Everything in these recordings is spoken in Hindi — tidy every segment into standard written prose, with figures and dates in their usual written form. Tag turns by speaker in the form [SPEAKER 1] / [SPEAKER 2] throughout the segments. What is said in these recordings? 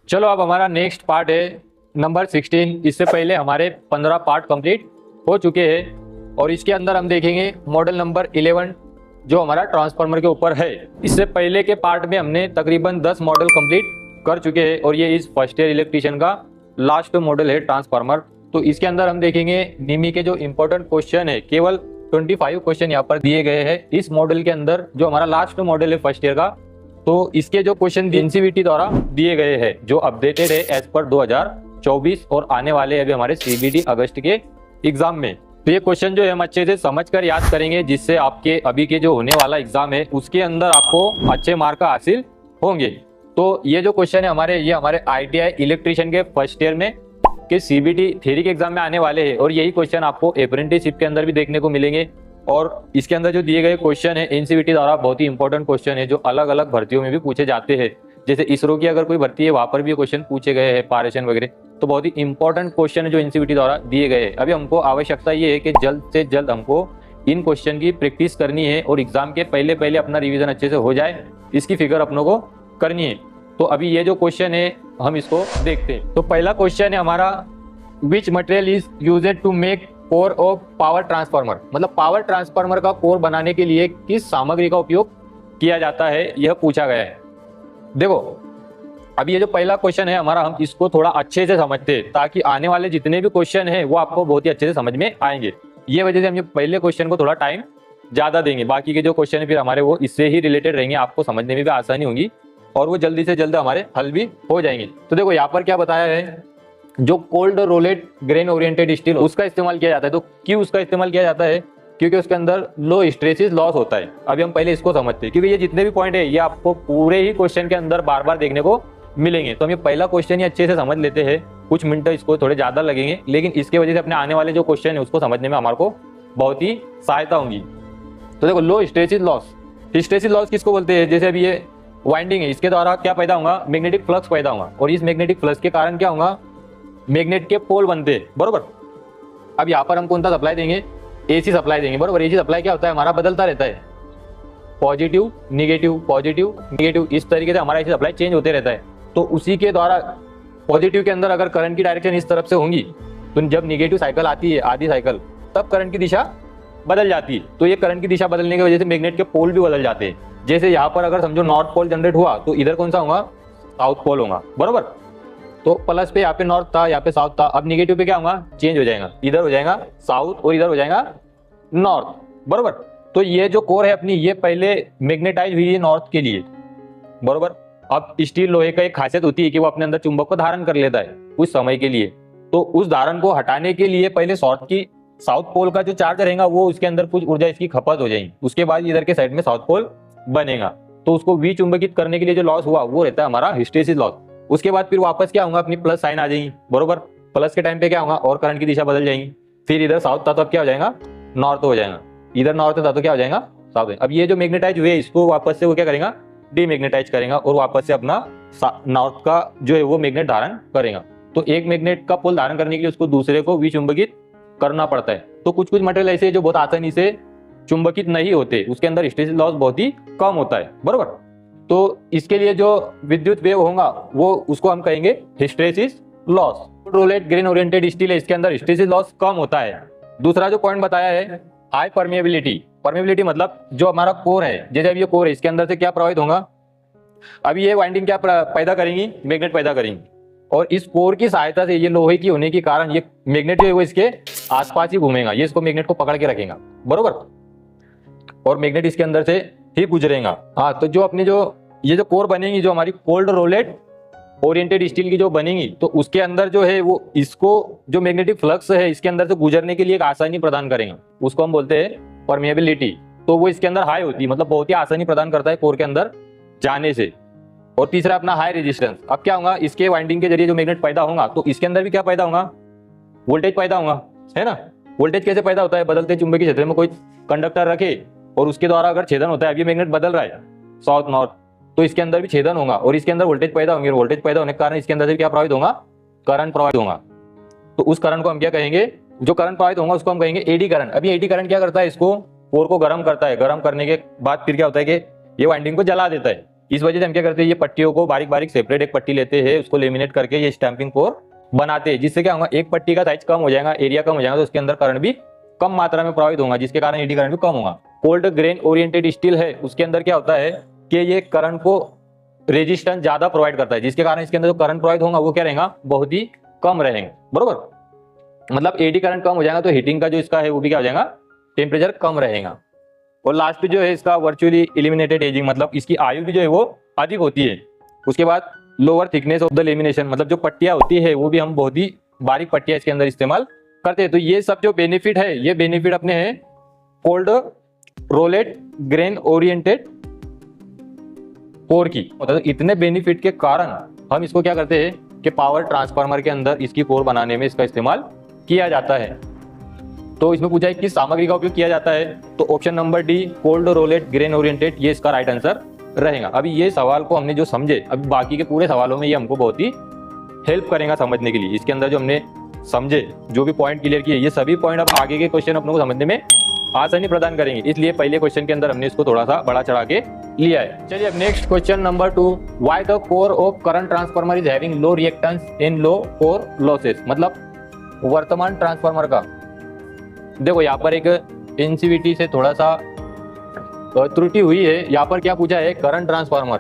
[SPEAKER 1] चलो अब हमारा नेक्स्ट पार्ट है नंबर 16। इससे पहले हमारे 15 पार्ट कंप्लीट हो चुके हैं और इसके अंदर हम देखेंगे मॉडल नंबर 11 जो हमारा ट्रांसफार्मर के ऊपर है। इससे पहले के पार्ट में हमने तकरीबन 10 मॉडल कंप्लीट कर चुके हैं और ये इस फर्स्ट ईयर इलेक्ट्रीशियन का लास्ट मॉडल है ट्रांसफार्मर। तो इसके अंदर हम देखेंगे निमी के जो इंपॉर्टेंट क्वेश्चन है, केवल 25 क्वेश्चन यहाँ पर दिए गए हैं इस मॉडल के अंदर जो हमारा लास्ट मॉडल है फर्स्ट ईयर का। तो इसके जो क्वेश्चन एनसीईआरटी द्वारा दिए गए हैं जो अपडेटेड है एज पर 2024 और आने वाले अभी हमारे सीबीटी अगस्त के एग्जाम में। तो ये क्वेश्चन जो है हम अच्छे से समझकर याद करेंगे जिससे आपके अभी के जो होने वाला एग्जाम है उसके अंदर आपको अच्छे मार्क हासिल होंगे। तो ये जो क्वेश्चन है ये हमारे आईटीआई इलेक्ट्रीशियन के फर्स्ट ईयर में के सीबीटी थ्योरी के एग्जाम में आने वाले हैं और यही क्वेश्चन आपको अप्रेंटिसशिप के अंदर भी देखने को मिलेंगे। और इसके अंदर जो दिए गए क्वेश्चन है एनसीईआरटी द्वारा बहुत ही इंपॉर्टेंट क्वेश्चन है जो अलग अलग भर्तियों में भी पूछे जाते हैं। जैसे इसरो की अगर कोई भर्ती है वहां पर भी क्वेश्चन पूछे गए हैं, पारेशन वगैरह। तो बहुत ही इंपॉर्टेंट क्वेश्चन है जो एनसीईआरटी द्वारा दिए गए हैं। अभी हमको आवश्यकता ये है कि जल्द से जल्द हमको इन क्वेश्चन की प्रैक्टिस करनी है और एग्जाम के पहले पहले अपना रिविजन अच्छे से हो जाए, इसकी फिगर अपनों को करनी है। तो अभी ये जो क्वेश्चन है हम इसको देखते हैं। तो पहला क्वेश्चन है हमारा, which material is used to make core of power transformer. मतलब पावर ट्रांसफार्मर का कोर बनाने के लिए किस सामग्री का उपयोग किया जाता है, यह पूछा गया है। देखो अभी ये जो पहला क्वेश्चन है हमारा, हम इसको थोड़ा अच्छे से समझते हैं ताकि आने वाले जितने भी क्वेश्चन है वो आपको बहुत ही अच्छे से समझ में आएंगे। ये वजह से हम ये पहले क्वेश्चन को थोड़ा टाइम ज्यादा देंगे, बाकी के जो क्वेश्चन है फिर हमारे वो इससे ही रिलेटेड रहेंगे, आपको समझने में भी आसानी होगी और वो जल्दी से जल्द हमारे हल भी हो जाएंगे। तो देखो यहाँ पर क्या बताया है, जो cold rolled grain oriented steel उसका इस्तेमाल किया जाता है। तो क्यों उसका इस्तेमाल किया जाता है? क्योंकि उसके अंदर लो स्ट्रेसिस लॉस होता है। अभी हम पहले इसको समझते हैं क्योंकि ये जितने भी पॉइंट है ये आपको पूरे ही क्वेश्चन के अंदर बार बार देखने को मिलेंगे। तो हम ये पहला क्वेश्चन ही अच्छे से समझ लेते हैं, कुछ मिनट इसको थोड़े ज्यादा लगेंगे लेकिन इसके वजह से अपने आने वाले जो क्वेश्चन है उसको समझने में हमारे को बहुत ही सहायता होगी। तो देखो लो स्ट्रेसिस लॉस, हिस्टेसिस लॉस किसको बोलते हैं? जैसे अभी ये वाइंडिंग है, इसके द्वारा क्या पैदा होगा? मैग्नेटिक फ्लक्स पैदा होगा और इस मैग्नेटिक फ्लक्स के कारण क्या होगा? मैग्नेट के पोल बनते हैं, बरोबर। अब यहाँ पर हम कौन सा सप्लाई देंगे? एसी सप्लाई देंगे, बरोबर। एसी सप्लाई क्या होता है? हमारा बदलता रहता है, पॉजिटिव निगेटिव, इस तरीके से हमारा एसी सप्लाई चेंज होते रहता है। तो उसी के द्वारा पॉजिटिव के अंदर अगर करंट की डायरेक्शन इस तरफ से होंगी तो जब निगेटिव साइकिल आती है, आधी साइकिल, तब करंट की दिशा बदल जाती है। तो ये करंट की दिशा बदलने की वजह से मैग्नेट के पोल भी बदल जाते हैं। जैसे यहाँ पर अगर समझो नॉर्थ पोल जनरेट हुआ तो इधर कौन सा होगा? साउथ पोल होगा, बरोबर। तो प्लस पे यहाँ पे नॉर्थ था, यहाँ पे साउथ था, अब निगेटिव पे क्या होगा? चेंज हो जाएगा, इधर हो जाएगा साउथ और इधर हो जाएगा नॉर्थ, बरोबर। तो ये जो कोर है अपनी ये पहले मैग्नेटाइज हुई है नॉर्थ के लिए, बरोबर। अब स्टील लोहे का एक खासियत होती है कि वो अपने अंदर चुंबक को धारण कर लेता है कुछ समय के लिए। तो उस धारण को हटाने के लिए पहले साउथ पोल का जो चार्ज रहेगा वो उसके अंदर कुछ ऊर्जा इसकी खपत हो जाएगी, उसके बाद इधर के साइड में साउथ पोल बनेगा। तो उसको विचुंबकित करने के लिए जो लॉस हुआ वो रहता है हमारा हिस्टेरिसिस लॉस। उसके बाद फिर वापस क्या होगा? अपनी प्लस साइन आ जाएगी, बरोबर। प्लस के टाइम पे क्या होगा? और करंट की दिशा बदल जाएगी। फिर इधर साउथ था तो अब क्या हो जाएगा? नॉर्थ हो जाएगा। इधर नॉर्थ था तो क्या हो जाएगा? साउथ। अब ये जो मैग्नेटाइज हुए इसको वापस से वो क्या करेगा? डीमैग्नेटाइज करेगा और वापस से अपना नॉर्थ का जो है वो मैग्नेट धारण करेगा। तो एक मैग्नेट का पोल धारण करने के लिए उसको दूसरे को विचुंबकित करना पड़ता है। तो कुछ कुछ मटेरियल ऐसे है जो बहुत आसानी से चुंबकित नहीं होते, उसके अंदर हिस्टेरिसिस लॉस बहुत ही कम होता है, बरोबर। तो इसके लिए जो विद्युत वेव होगा वो उसको हम कहेंगे hysteresis loss. Rolled grain oriented steel है, इसके अंदर हिस्टेरिसिस लॉस कम होता है। दूसरा जो पॉइंट बताया है हाई परमेबिलिटी। परमेबिलिटी मतलब जो हमारा कोर है, जैसे अब ये कोर है इसके अंदर से क्या प्रभावित होगा? अभी ये वाइंडिंग क्या पैदा करेंगी? मैग्नेट पैदा करेंगी और इस कोर की सहायता से ये लोहे की होने के कारण ये मैग्नेट जो है वो इसके आसपास ही घूमेगा, ये इसको मैग्नेट को पकड़ के रखेगा, बरोबर। और मैग्नेट इसके अंदर से ही गुजरेगा। हाँ, तो जो अपनी ये जो कोर बनेगी जो हमारी कोल्ड रोलेट ओरिएंटेड स्टील की जो बनेगी तो उसके अंदर जो है वो इसको जो मैग्नेटिक फ्लक्स है इसके अंदर से गुजरने के लिए एक आसानी प्रदान करेगा, उसको हम बोलते हैं परमेबिलिटी। तो वो इसके अंदर हाई होती है, मतलब बहुत ही आसानी प्रदान करता है कोर के अंदर जाने से। और तीसरा अपना हाई रेजिस्टेंस। अब क्या होगा? इसके वाइंडिंग के जरिए जो मैग्नेट पैदा होगा तो इसके अंदर भी क्या पैदा होगा? वोल्टेज पैदा होगा, है ना। वोल्टेज कैसे पैदा होता है? बदलते चुंबकीय क्षेत्र में कोई कंडक्टर रखे और उसके द्वारा अगर छेदन होता है, अब ये मैग्नेट बदल रहा है साउथ नॉर्थ, तो इसके अंदर भी छेदन होगा और इसके अंदर वोल्टेज पैदा होंगे। वोल्टेज पैदा होने के कारण इसके अंदर से क्या प्रभावित होगा? करंट प्रभावित होगा। तो उस करंट को हम क्या कहेंगे? जो करंट प्रभावित होगा उसको हम कहेंगे एडी करंट। अभी एडी करंट क्या करता है? इसको कोर को गर्म करता है, गर्म करने के बाद फिर क्या होता है कि ये वाइंडिंग को जला देता है। इस वजह से हम क्या करते हैं, ये पट्टियों को बारीक बारीक सेपरेट एक पट्टी लेते हैं, उसको लेमिनेट करके ये स्टैंपिंग कोर बनाते हैं, जिससे क्या होगा, एक पट्टी का साइज कम हो जाएगा, एरिया कम हो जाएगा, तो उसके अंदर करंट भी कम मात्रा में प्रवाहित होगा, जिसके कारण एडी करंट भी कम होगा। कोल्ड ग्रेन ओरिएंटेड स्टील है, उसके अंदर क्या होता है कि ये करंट को रेजिस्टेंस ज्यादा प्रोवाइड करता है, जिसके कारण इसके अंदर जो करंट प्रोवाइड होगा वो क्या रहेगा, बहुत ही कम रहेंगे, बरोबर। मतलब एडी करंट कम हो जाएगा तो हीटिंग का जो इसका है वो भी क्या हो जाएगा, टेम्परेचर कम रहेगा। और लास्ट पे जो है इसका वर्चुअली इलिमिनेटेड एजिंग, मतलब इसकी आयु भी जो है वो अधिक होती है। उसके बाद lower thickness of the lamination, मतलब जो पट्टियां होती है वो भी हम बहुत ही बारीक पट्टियां इसके अंदर इस्तेमाल करते हैं। तो ये सब जो बेनिफिट है, ये बेनिफिट अपने हैं cold rolled grain oriented core की। मतलब इतने बेनिफिट के कारण हम इसको क्या करते हैं कि पावर ट्रांसफार्मर के अंदर इसकी कोर बनाने में इसका इस्तेमाल किया जाता है। तो इसमें पूछा है किस सामग्री का उपयोग किया जाता है, तो option number D cold rolled grain oriented, ये इसका राइट आंसर रहेगा। अभी ये सवाल को हमने जो समझे, अभी बाकी के पूरे सवालों में ये हमको बहुत ही हेल्प करेगा समझने के लिए। इसके अंदर जो हमने समझे, जो भी पॉइंट क्लियर किए, ये सभी पॉइंट अब आगे के क्वेश्चन अपनों को समझने में आसानी प्रदान करेंगे, इसलिए पहले क्वेश्चन के अंदर हमने इसको थोड़ा सा बड़ा चढ़ा के लिया है। चलिए अब next question number 2, why the core of current transformer is having low reactance in low core losses. मतलब वर्तमान ट्रांसफार्मर का, देखो यहाँ पर एक एनसीवीटी से थोड़ा सा त्रुटि हुई है। यहाँ पर क्या पूछा है, करंट ट्रांसफार्मर,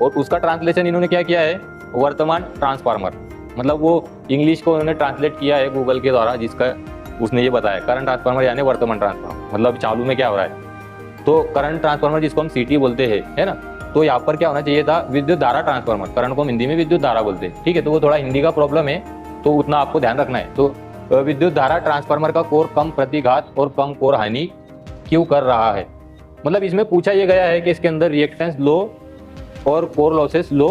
[SPEAKER 1] और उसका ट्रांसलेशन इन्होंने क्या किया है, वर्तमान ट्रांसफार्मर। मतलब वो इंग्लिश को उन्होंने ट्रांसलेट किया है गूगल के द्वारा, जिसका उसने ये बताया करंट ट्रांसफार्मर यानी वर्तमान ट्रांसफार्मर, मतलब चालू में क्या हो रहा है। तो करंट ट्रांसफार्मर जिसको हम सीटी बोलते हैं, है ना, तो यहाँ पर क्या होना चाहिए था, विद्युत धारा ट्रांसफार्मर। करंट को हम हिंदी में विद्युत धारा बोलते हैं, ठीक है, तो वो थोड़ा हिंदी का प्रॉब्लम है, तो उतना आपको ध्यान रखना है। तो विद्युत धारा ट्रांसफार्मर का कोर कम प्रतिघात और कम कोर हानि क्यों कर रहा है। मतलब इसमें पूछा यह गया है कि इसके अंदर रिएक्टेंस लो और कोर लॉसेस लो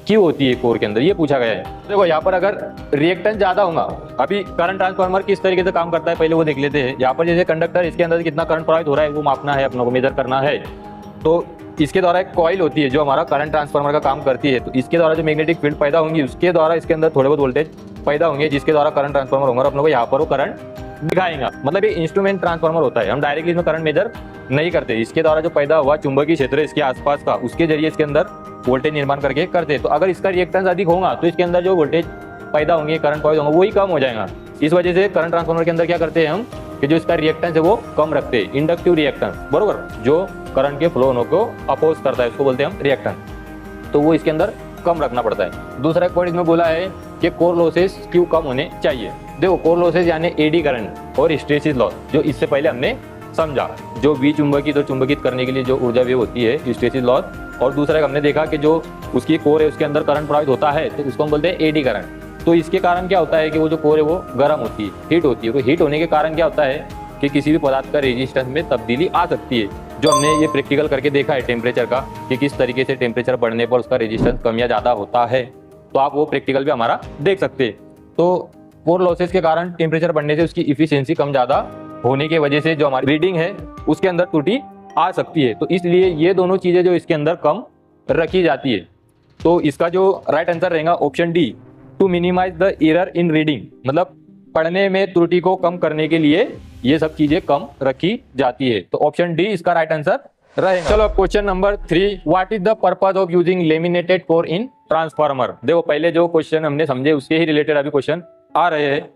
[SPEAKER 1] क्यों होती है कोर के अंदर, ये पूछा गया है। देखो यहाँ पर अगर रिएक्टेंस ज्यादा होगा, अभी करंट ट्रांसफार्मर किस तरीके से काम करता है पहले वो देख लेते हैं। यहाँ पर जैसे कंडक्टर, इसके अंदर कितना करंट प्रवाहित हो रहा है वो मापना है, अपनों को मेजर करना है। तो इसके द्वारा एक कॉइल होती है जो हमारा करंट ट्रांसफार्मर का काम करती है, तो इसके द्वारा जो मैग्नेटिक फील्ड पैदा होंगी उसके द्वारा इसके अंदर थोड़े बहुत वोल्टेज पैदा होंगे, जिसके द्वारा करंट ट्रांसफार्मर होगा, अपनों को यहाँ पर वो करंट दिखाएगा। मतलब ये इंस्ट्रूमेंट ट्रांसफार्मर होता है, हम डायरेक्टली इसमें करंट मेजर नहीं करते। इसके द्वारा जो पैदा हुआ चुंबकीय क्षेत्र इसके आसपास का, उसके जरिए इसके अंदर वोल्टेज निर्माण करके करते। तो अगर इसका रिएक्टेंस अधिक होगा तो इसके अंदर जो वोल्टेज पैदा होंगे, करंट पैदा होगा, वही कम हो जाएगा। इस वजह से करंट ट्रांसफार्मर के अंदर क्या करते हैं हम कि जो इसका रिएक्टेंस है वो कम रखते हैं, इंडक्टिव रिएक्टेंस, बरोबर, जो करंट के फ्लो होने को अपोज करता है, उसको बोलते हैं हम रिएक्टेंस, तो वो इसके अंदर कम रखना पड़ता है। दूसरा एक पॉइंट इसमें बोला है कि कोर लॉसेस क्यों कम होने चाहिए। देखो कोर लॉसेस यानी एडी करंट और हिस्टैरिसीस लॉस, जो इससे पहले हमने समझा, जो विचुंबकित और चुंबकित करने के लिए जो ऊर्जा वेव होती है, हिस्टैरिसीस लॉस। और दूसरा एक हमने देखा कि जो उसकी कोर है उसके अंदर करंट प्रवाहित होता है, तो उसको हम बोलते हैं एडी करंट। तो इसके कारण क्या होता है कि वो जो कोर है वो गर्म होती है, हीट होती है। तो हीट होने के कारण क्या होता है कि किसी भी पदार्थ का रेजिस्टेंस में तब्दीली आ सकती है, जो हमने ये प्रैक्टिकल करके देखा है टेम्परेचर का, कि किस तरीके से टेम्परेचर बढ़ने पर उसका रेजिस्टेंस कम या ज़्यादा होता है। तो आप वो प्रैक्टिकल भी हमारा देख सकते हैं। तो कोर लॉसेस के कारण टेम्परेचर बढ़ने से उसकी इफिशियंसी कम ज़्यादा होने की वजह से जो हमारी रीडिंग है उसके अंदर त्रुटि आ सकती है। तो इसलिए ये दोनों चीज़ें जो इसके अंदर कम रखी जाती है। तो इसका जो राइट आंसर रहेगा option D, to minimise the error in reading, मतलब पढ़ने में त्रुटि को कम करने के लिए ये सब चीजें कम रखी जाती है। तो ऑप्शन डी इसका राइट आंसर रहेगा। चलो question number 3, what is the purpose of using laminated core in transformer. देखो पहले जो क्वेश्चन हमने समझे उसके ही रिलेटेड अभी क्वेश्चन आ रहे हैं।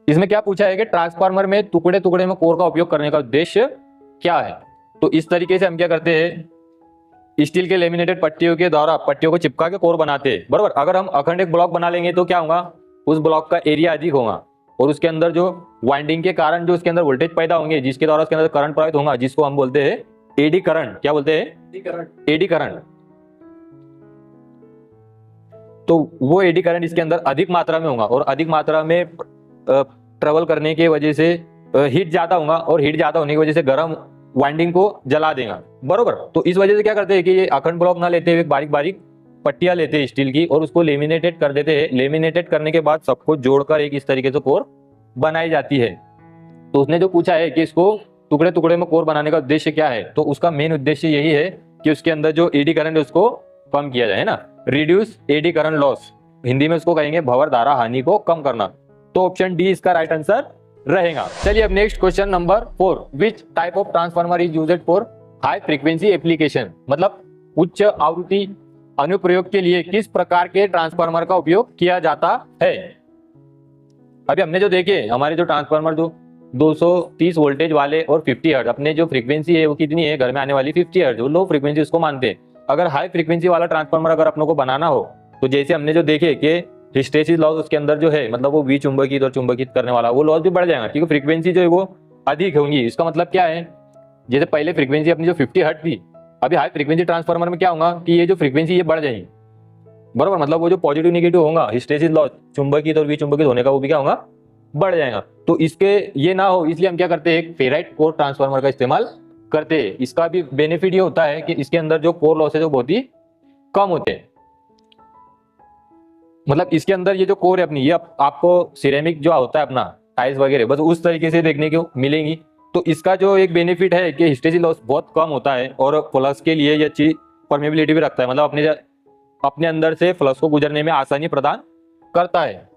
[SPEAKER 1] इसमें क्या पूछा है कि ट्रांसफार्मर में टुकड़े टुकड़े में कोर का उपयोग करने का उद्देश्य क्या है। तो इस तरीके से हम क्या करते हैं, स्टील के लेमिनेटेड पट्टियों के द्वारा पट्टियों को चिपका के कोर बनाते हैं, बराबर। अगर हम अखंड एक ब्लॉक बना लेंगे तो क्या होगा, उस ब्लॉक का एरिया अधिक होगा और उसके अंदर जो वाइंडिंग के कारण जो उसके अंदर वोल्टेज पैदा होंगे, जिसके द्वारा उसके अंदर करंट प्रवाहित होगा, जिसको हम बोलते हैं एडी करंट। क्या बोलते हैं, एडी करंट। तो वो एडी करंट इसके अंदर अधिक मात्रा में होगा और अधिक मात्रा में ट्रेवल करने की वजह से हीट ज्यादा होगा और हीट ज्यादा होने की वजह से गर्म वाइंडिंग को जला देगा, बरोबर। तो इस वजह से क्या करते हैं कि ये अखंड ब्लॉक ना लेते हुए बारीक बारीक पट्टियां लेते हैं स्टील की और उसको लेमिनेटेड कर देते हैं। लेमिनेटेड करने के बाद सबको जोड़कर एक इस तरीके से कोर बनाई जाती है। तो उसने जो पूछा है कि इसको टुकड़े टुकड़े में कोर बनाने का उद्देश्य क्या है, तो उसका मेन उद्देश्य यही है कि उसके अंदर जो एडी करंट है उसको कम किया जाए, है ना, reduce eddy current loss, Hindi में उसको कहेंगे भंवर धारा हानि को कम करना। तो ऑप्शन डी इसका राइट आंसर रहेगा। चलिए अब next question number 4, which type of transformer is used for high frequency application. मतलब उच्च आवृत्ति अनुप्रयोग के लिए किस प्रकार के ट्रांसफार्मर का उपयोग किया जाता है। अभी हमने जो देखे हमारे जो ट्रांसफार्मर जो 230 वोल्टेज वाले और 50 हर्ट्ज, अपने जो फ्रीक्वेंसी है वो कितनी है घर में आने वाली 50 हर्ट्ज, वो लो फ्रीक्वेंसी उसको मानते हैं। अगर हाई फ्रीक्वेंसी वाला ट्रांसफार्मर अगर अपनों को बनाना हो तो जैसे हमने जो देखे कि हिस्टेरेसिस लॉस उसके अंदर जो है मतलब वो विचुंबकित और चुंबकित करने वाला वो लॉस भी बढ़ जाएगा क्योंकि फ्रीक्वेंसी जो है वो अधिक होंगी। इसका मतलब क्या है, जैसे पहले फ्रीक्वेंसी अपनी जो 50 हर्ट्ज थी, अभी हाई फ्रीक्वेंसी ट्रांसफार्मर में क्या होगा कि ये जो फ्रीक्वेंसी ये बढ़ जाएगी, बराबर। मतलब वो जो पॉजिटिव नेगेटिव होगा हिस्टेरेसिस लॉस चुंबकित और विचुंबकित होने का वो भी क्या होगा, बढ़ जाएगा। तो इसके ये ना हो इसलिए हम क्या करते हैं, एक फेराइट कोर ट्रांसफार्मर का इस्तेमाल करते हैं। इसका भी बेनिफिट ये होता है कि इसके अंदर जो कोर लॉस है जो बहुत ही कम होते हैं। मतलब इसके अंदर ये जो कोर है अपनी, ये आपको सिरेमिक जो होता है अपना टाइल्स वगैरह बस उस तरीके से देखने को मिलेंगी। तो इसका जो एक बेनिफिट है कि हिस्टेरेसिस लॉस बहुत कम होता है और फ्लक्स के लिए ये अच्छी परमेबिलिटी भी रखता है, मतलब अपने अंदर से फ्लक्स को गुजरने में आसानी प्रदान करता है।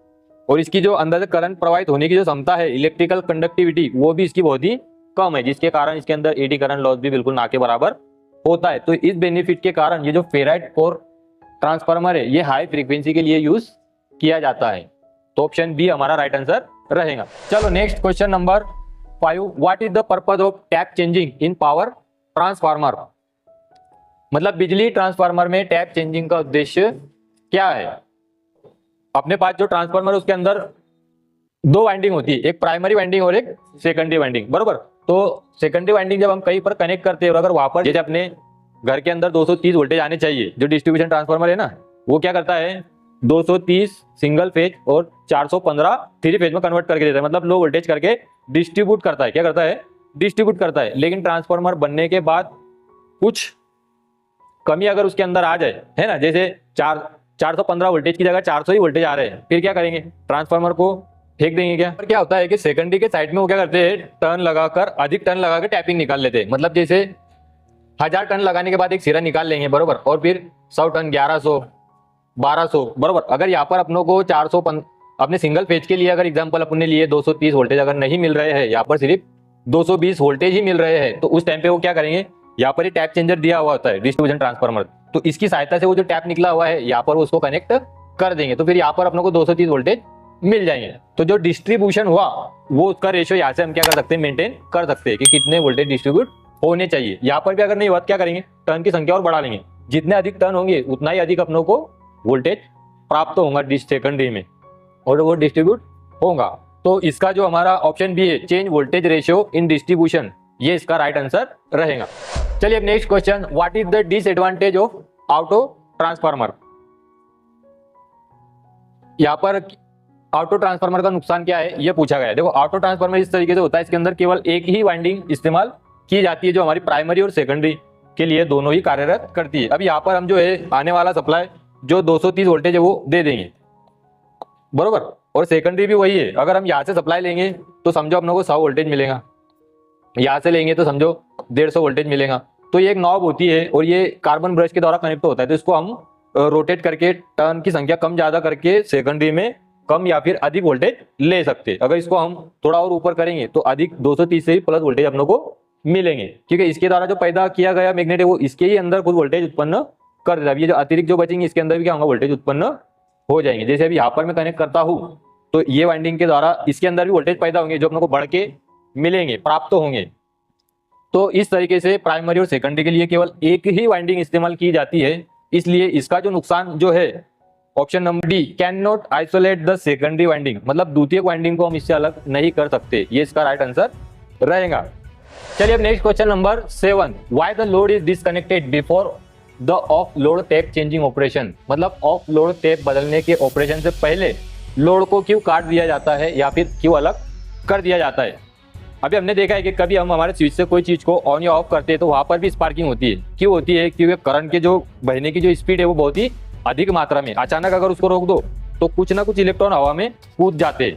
[SPEAKER 1] और इसकी जो अंदर से करंट प्रवाहित होने की जो क्षमता है, इलेक्ट्रिकल कंडक्टिविटी, वो भी इसकी बहुत ही कम है, जिसके कारण इसके अंदर एडी करंट लॉस भी बिल्कुल ना के बराबर होता है। तो इस बेनिफिट के कारण ये जो फेराइट कोर ट्रांसफार्मर है ये हाई फ्रीक्वेंसी के लिए यूज किया जाता है। तो ऑप्शन बी हमारा राइट आंसर रहेगा। चलो next question number 5, what is the purpose of tap changing in power transformer. मतलब बिजली ट्रांसफार्मर में टैप चेंजिंग का उद्देश्य क्या है। अपने पास जो ट्रांसफार्मर है उसके अंदर दो वाइंडिंग होती है, एक प्राइमरी वाइंडिंग और एक सेकेंडरी वाइंडिंग, बरोबर। तो सेकेंडरी वाइंडिंग जब हम कहीं पर कनेक्ट करते हैं और अगर वहां पर जैसे अपने घर के अंदर 230 वोल्टेज आने चाहिए, जो डिस्ट्रीब्यूशन ट्रांसफार्मर है ना वो क्या करता है 230 सिंगल फेज और 415 थ्री फेज में कन्वर्ट करके देता है, मतलब लो वोल्टेज करके डिस्ट्रीब्यूट करता है। क्या करता है, डिस्ट्रीब्यूट करता है। लेकिन ट्रांसफार्मर बनने के बाद कुछ कमी अगर उसके अंदर आ जाए, है ना, जैसे 415 वोल्टेज की जगह 400 ही वोल्टेज आ रहे हैं, फिर क्या करेंगे, ट्रांसफार्मर को फेंक देंगे क्या। पर क्या होता है कि सेकेंडरी के साइड में वो क्या करते हैं, टर्न लगाकर अधिक टर्न लगाकर टैपिंग निकाल लेते हैं। मतलब जैसे 1000 टर्न लगाने के बाद एक सिरा निकाल लेंगे, बरोबर, और फिर 100 टर्न 1100 1200, बरोबर। अगर यहाँ पर अपनों को 400 अपने सिंगल फेज के लिए अगर एग्जांपल अपने लिए 230 वोल्टेज अगर नहीं मिल रहे हैं, यहाँ पर सिर्फ 220 वोल्टेज ही मिल रहे हैं, तो उस टाइम पे वो क्या करेंगे, यहाँ पर ही टैप चेंजर दिया हुआ होता है डिस्ट्रीब्यूशन ट्रांसफार्मर, तो इसकी सहायता से वो जो टैप निकला हुआ है यहाँ पर उसको कनेक्ट कर देंगे, तो फिर यहाँ पर अपनों को 230 वोल्टेज मिल जाएंगे। तो जो डिस्ट्रीब्यूशन हुआ वो उसका रेशियो यहाँ से हम क्या कर सकते हैं, मेंटेन कर सकते हैं कि कितने वोल्टेज डिस्ट्रीब्यूट होने चाहिए। यहाँ पर भी अगर नहीं हुआ क्या करेंगे, टर्न की संख्या और बढ़ा लेंगे, जितने अधिक टर्न होंगे उतना ही अधिक अपनों को वोल्टेज प्राप्त होगा सेकेंडरी में और वो डिस्ट्रीब्यूट होगा। तो इसका जो हमारा ऑप्शन बी है, change voltage ratio in distribution, ये इसका राइट आंसर रहेगा। चलिए अब next question, what is the disadvantage of auto transformer. यहाँ पर ऑटो ट्रांसफार्मर का नुकसान क्या है ये पूछा गया है। देखो ऑटो ट्रांसफार्मर इस तरीके से होता है, इसके अंदर केवल एक ही वाइंडिंग इस्तेमाल की जाती है जो हमारी प्राइमरी और सेकेंडरी के लिए दोनों ही कार्यरत करती है। अब यहाँ पर हम जो है आने वाला सप्लाई जो 230 वोल्टेज है वो दे देंगे, बरोबर, और सेकेंडरी भी वही है। अगर हम यहाँ से सप्लाई लेंगे तो समझो अपनों को 100 वोल्टेज मिलेगा, यहाँ से लेंगे तो समझो 150 वोल्टेज मिलेगा। तो ये एक नॉब होती है और ये कार्बन ब्रश के द्वारा कनेक्ट होता है, तो इसको हम रोटेट करके टर्न की संख्या कम ज्यादा करके सेकेंडरी में कम या फिर अधिक वोल्टेज ले सकते हैं। अगर इसको हम थोड़ा और ऊपर करेंगे तो अधिक 230 से ही प्लस वोल्टेज अपनों को मिलेंगे, क्योंकि इसके द्वारा जो पैदा किया गया मैग्नेट है वो इसके ही अंदर कुछ वोल्टेज उत्पन्न कर देता है। ये जो अतिरिक्त जो बचेंगे इसके अंदर भी क्या होगा, वोल्टेज उत्पन्न हो जाएंगे। जैसे अभी यहाँ पर मैं कनेक्ट करता हूँ तो ये वाइंडिंग के द्वारा इसके अंदर भी वोल्टेज पैदा होंगे जो अपनों को बढ़ के मिलेंगे, प्राप्त होंगे। तो इस तरीके से प्राइमरी और सेकेंडरी के लिए केवल एक ही वाइंडिंग इस्तेमाल की जाती है, इसलिए इसका जो नुकसान जो है option number D, can not isolate the secondary winding, मतलब द्वितीय वाइंडिंग को हम इससे अलग नहीं कर सकते, ये इसका राइट आंसर रहेगा। चलिए अब next question number 7, why the load is disconnected before the of load tap changing operation. मतलब ऑफ लोड टेप बदलने के ऑपरेशन से पहले लोड को क्यों काट दिया जाता है या फिर क्यों अलग कर दिया जाता है। अभी हमने देखा है कि कभी हम हमारे स्विच से कोई चीज को ऑन या ऑफ करते हैं तो वहां पर भी स्पार्किंग होती है। क्यों होती है, क्योंकि करंट के जो बहने की जो स्पीड है वो बहुत ही अधिक मात्रा में, अचानक अगर उसको रोक दो तो कुछ ना कुछ इलेक्ट्रॉन हवा में कूद जाते हैं,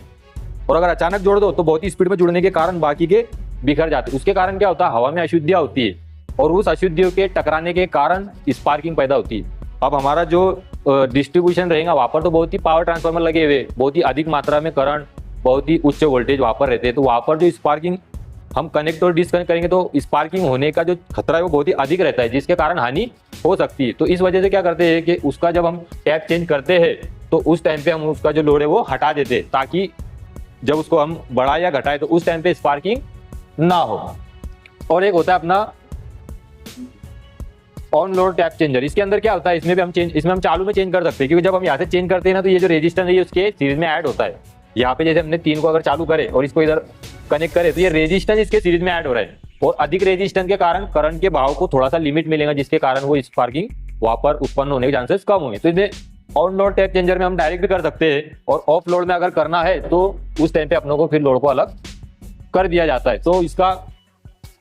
[SPEAKER 1] और अगर अचानक जोड़ दो तो बहुत ही स्पीड में जुड़ने के कारण बाकी के बिखर जाते हैं। उसके कारण क्या होता है, हवा में अशुद्धियां होती है और उस अशुद्धियों के टकराने के कारण स्पार्किंग पैदा होती है। अब हमारा जो डिस्ट्रीब्यूशन रहेगा वहां पर तो बहुत ही पावर ट्रांसफार्मर लगे हुए, बहुत ही अधिक मात्रा में करंट, बहुत ही उच्च वोल्टेज वहां पर रहते हैं, तो वहां पर जो स्पार्किंग हम कनेक्ट और डिस्कनेक्ट करेंगे तो स्पार्किंग होने का जो खतरा है वो बहुत ही अधिक रहता है, जिसके कारण हानि हो सकती है। तो इस वजह से क्या करते हैं कि उसका जब हम टैप चेंज करते हैं तो उस टाइम पे हम उसका जो लोड है वो हटा देते हैं, ताकि जब उसको हम बढ़ाए या घटाए तो उस टाइम पे स्पार्किंग ना हो। और एक होता है अपना ऑन लोड टैप चेंजर। इसके अंदर क्या होता है, इसमें हम चालू में चेंज कर सकते हैं, क्योंकि जब हम यहाँ से चेंज करते हैं ना तो ये जो रेजिस्टेंस है ये उसके सीरीज में ऐड होता है। यहाँ पे जैसे हमने 3 को अगर चालू करे और इसको इधर कनेक्ट करे तो ये रेजिस्टेंस इसके सीरीज में ऐड हो रहा है, और अधिक रेजिस्टेंस के कारण करंट के बहाव को थोड़ा सा लिमिट मिलेगा, जिसके कारण वो स्पार्किंग वहां पर उत्पन्न होने के चांसेस कम होंगे। तो इसमें ऑन लोड टैप चेंजर में हम डायरेक्ट भी कर सकते हैं, और ऑफ लोड में अगर करना है तो उस टाइम पे अपनों को फिर लोड को अलग कर दिया जाता है। तो इसका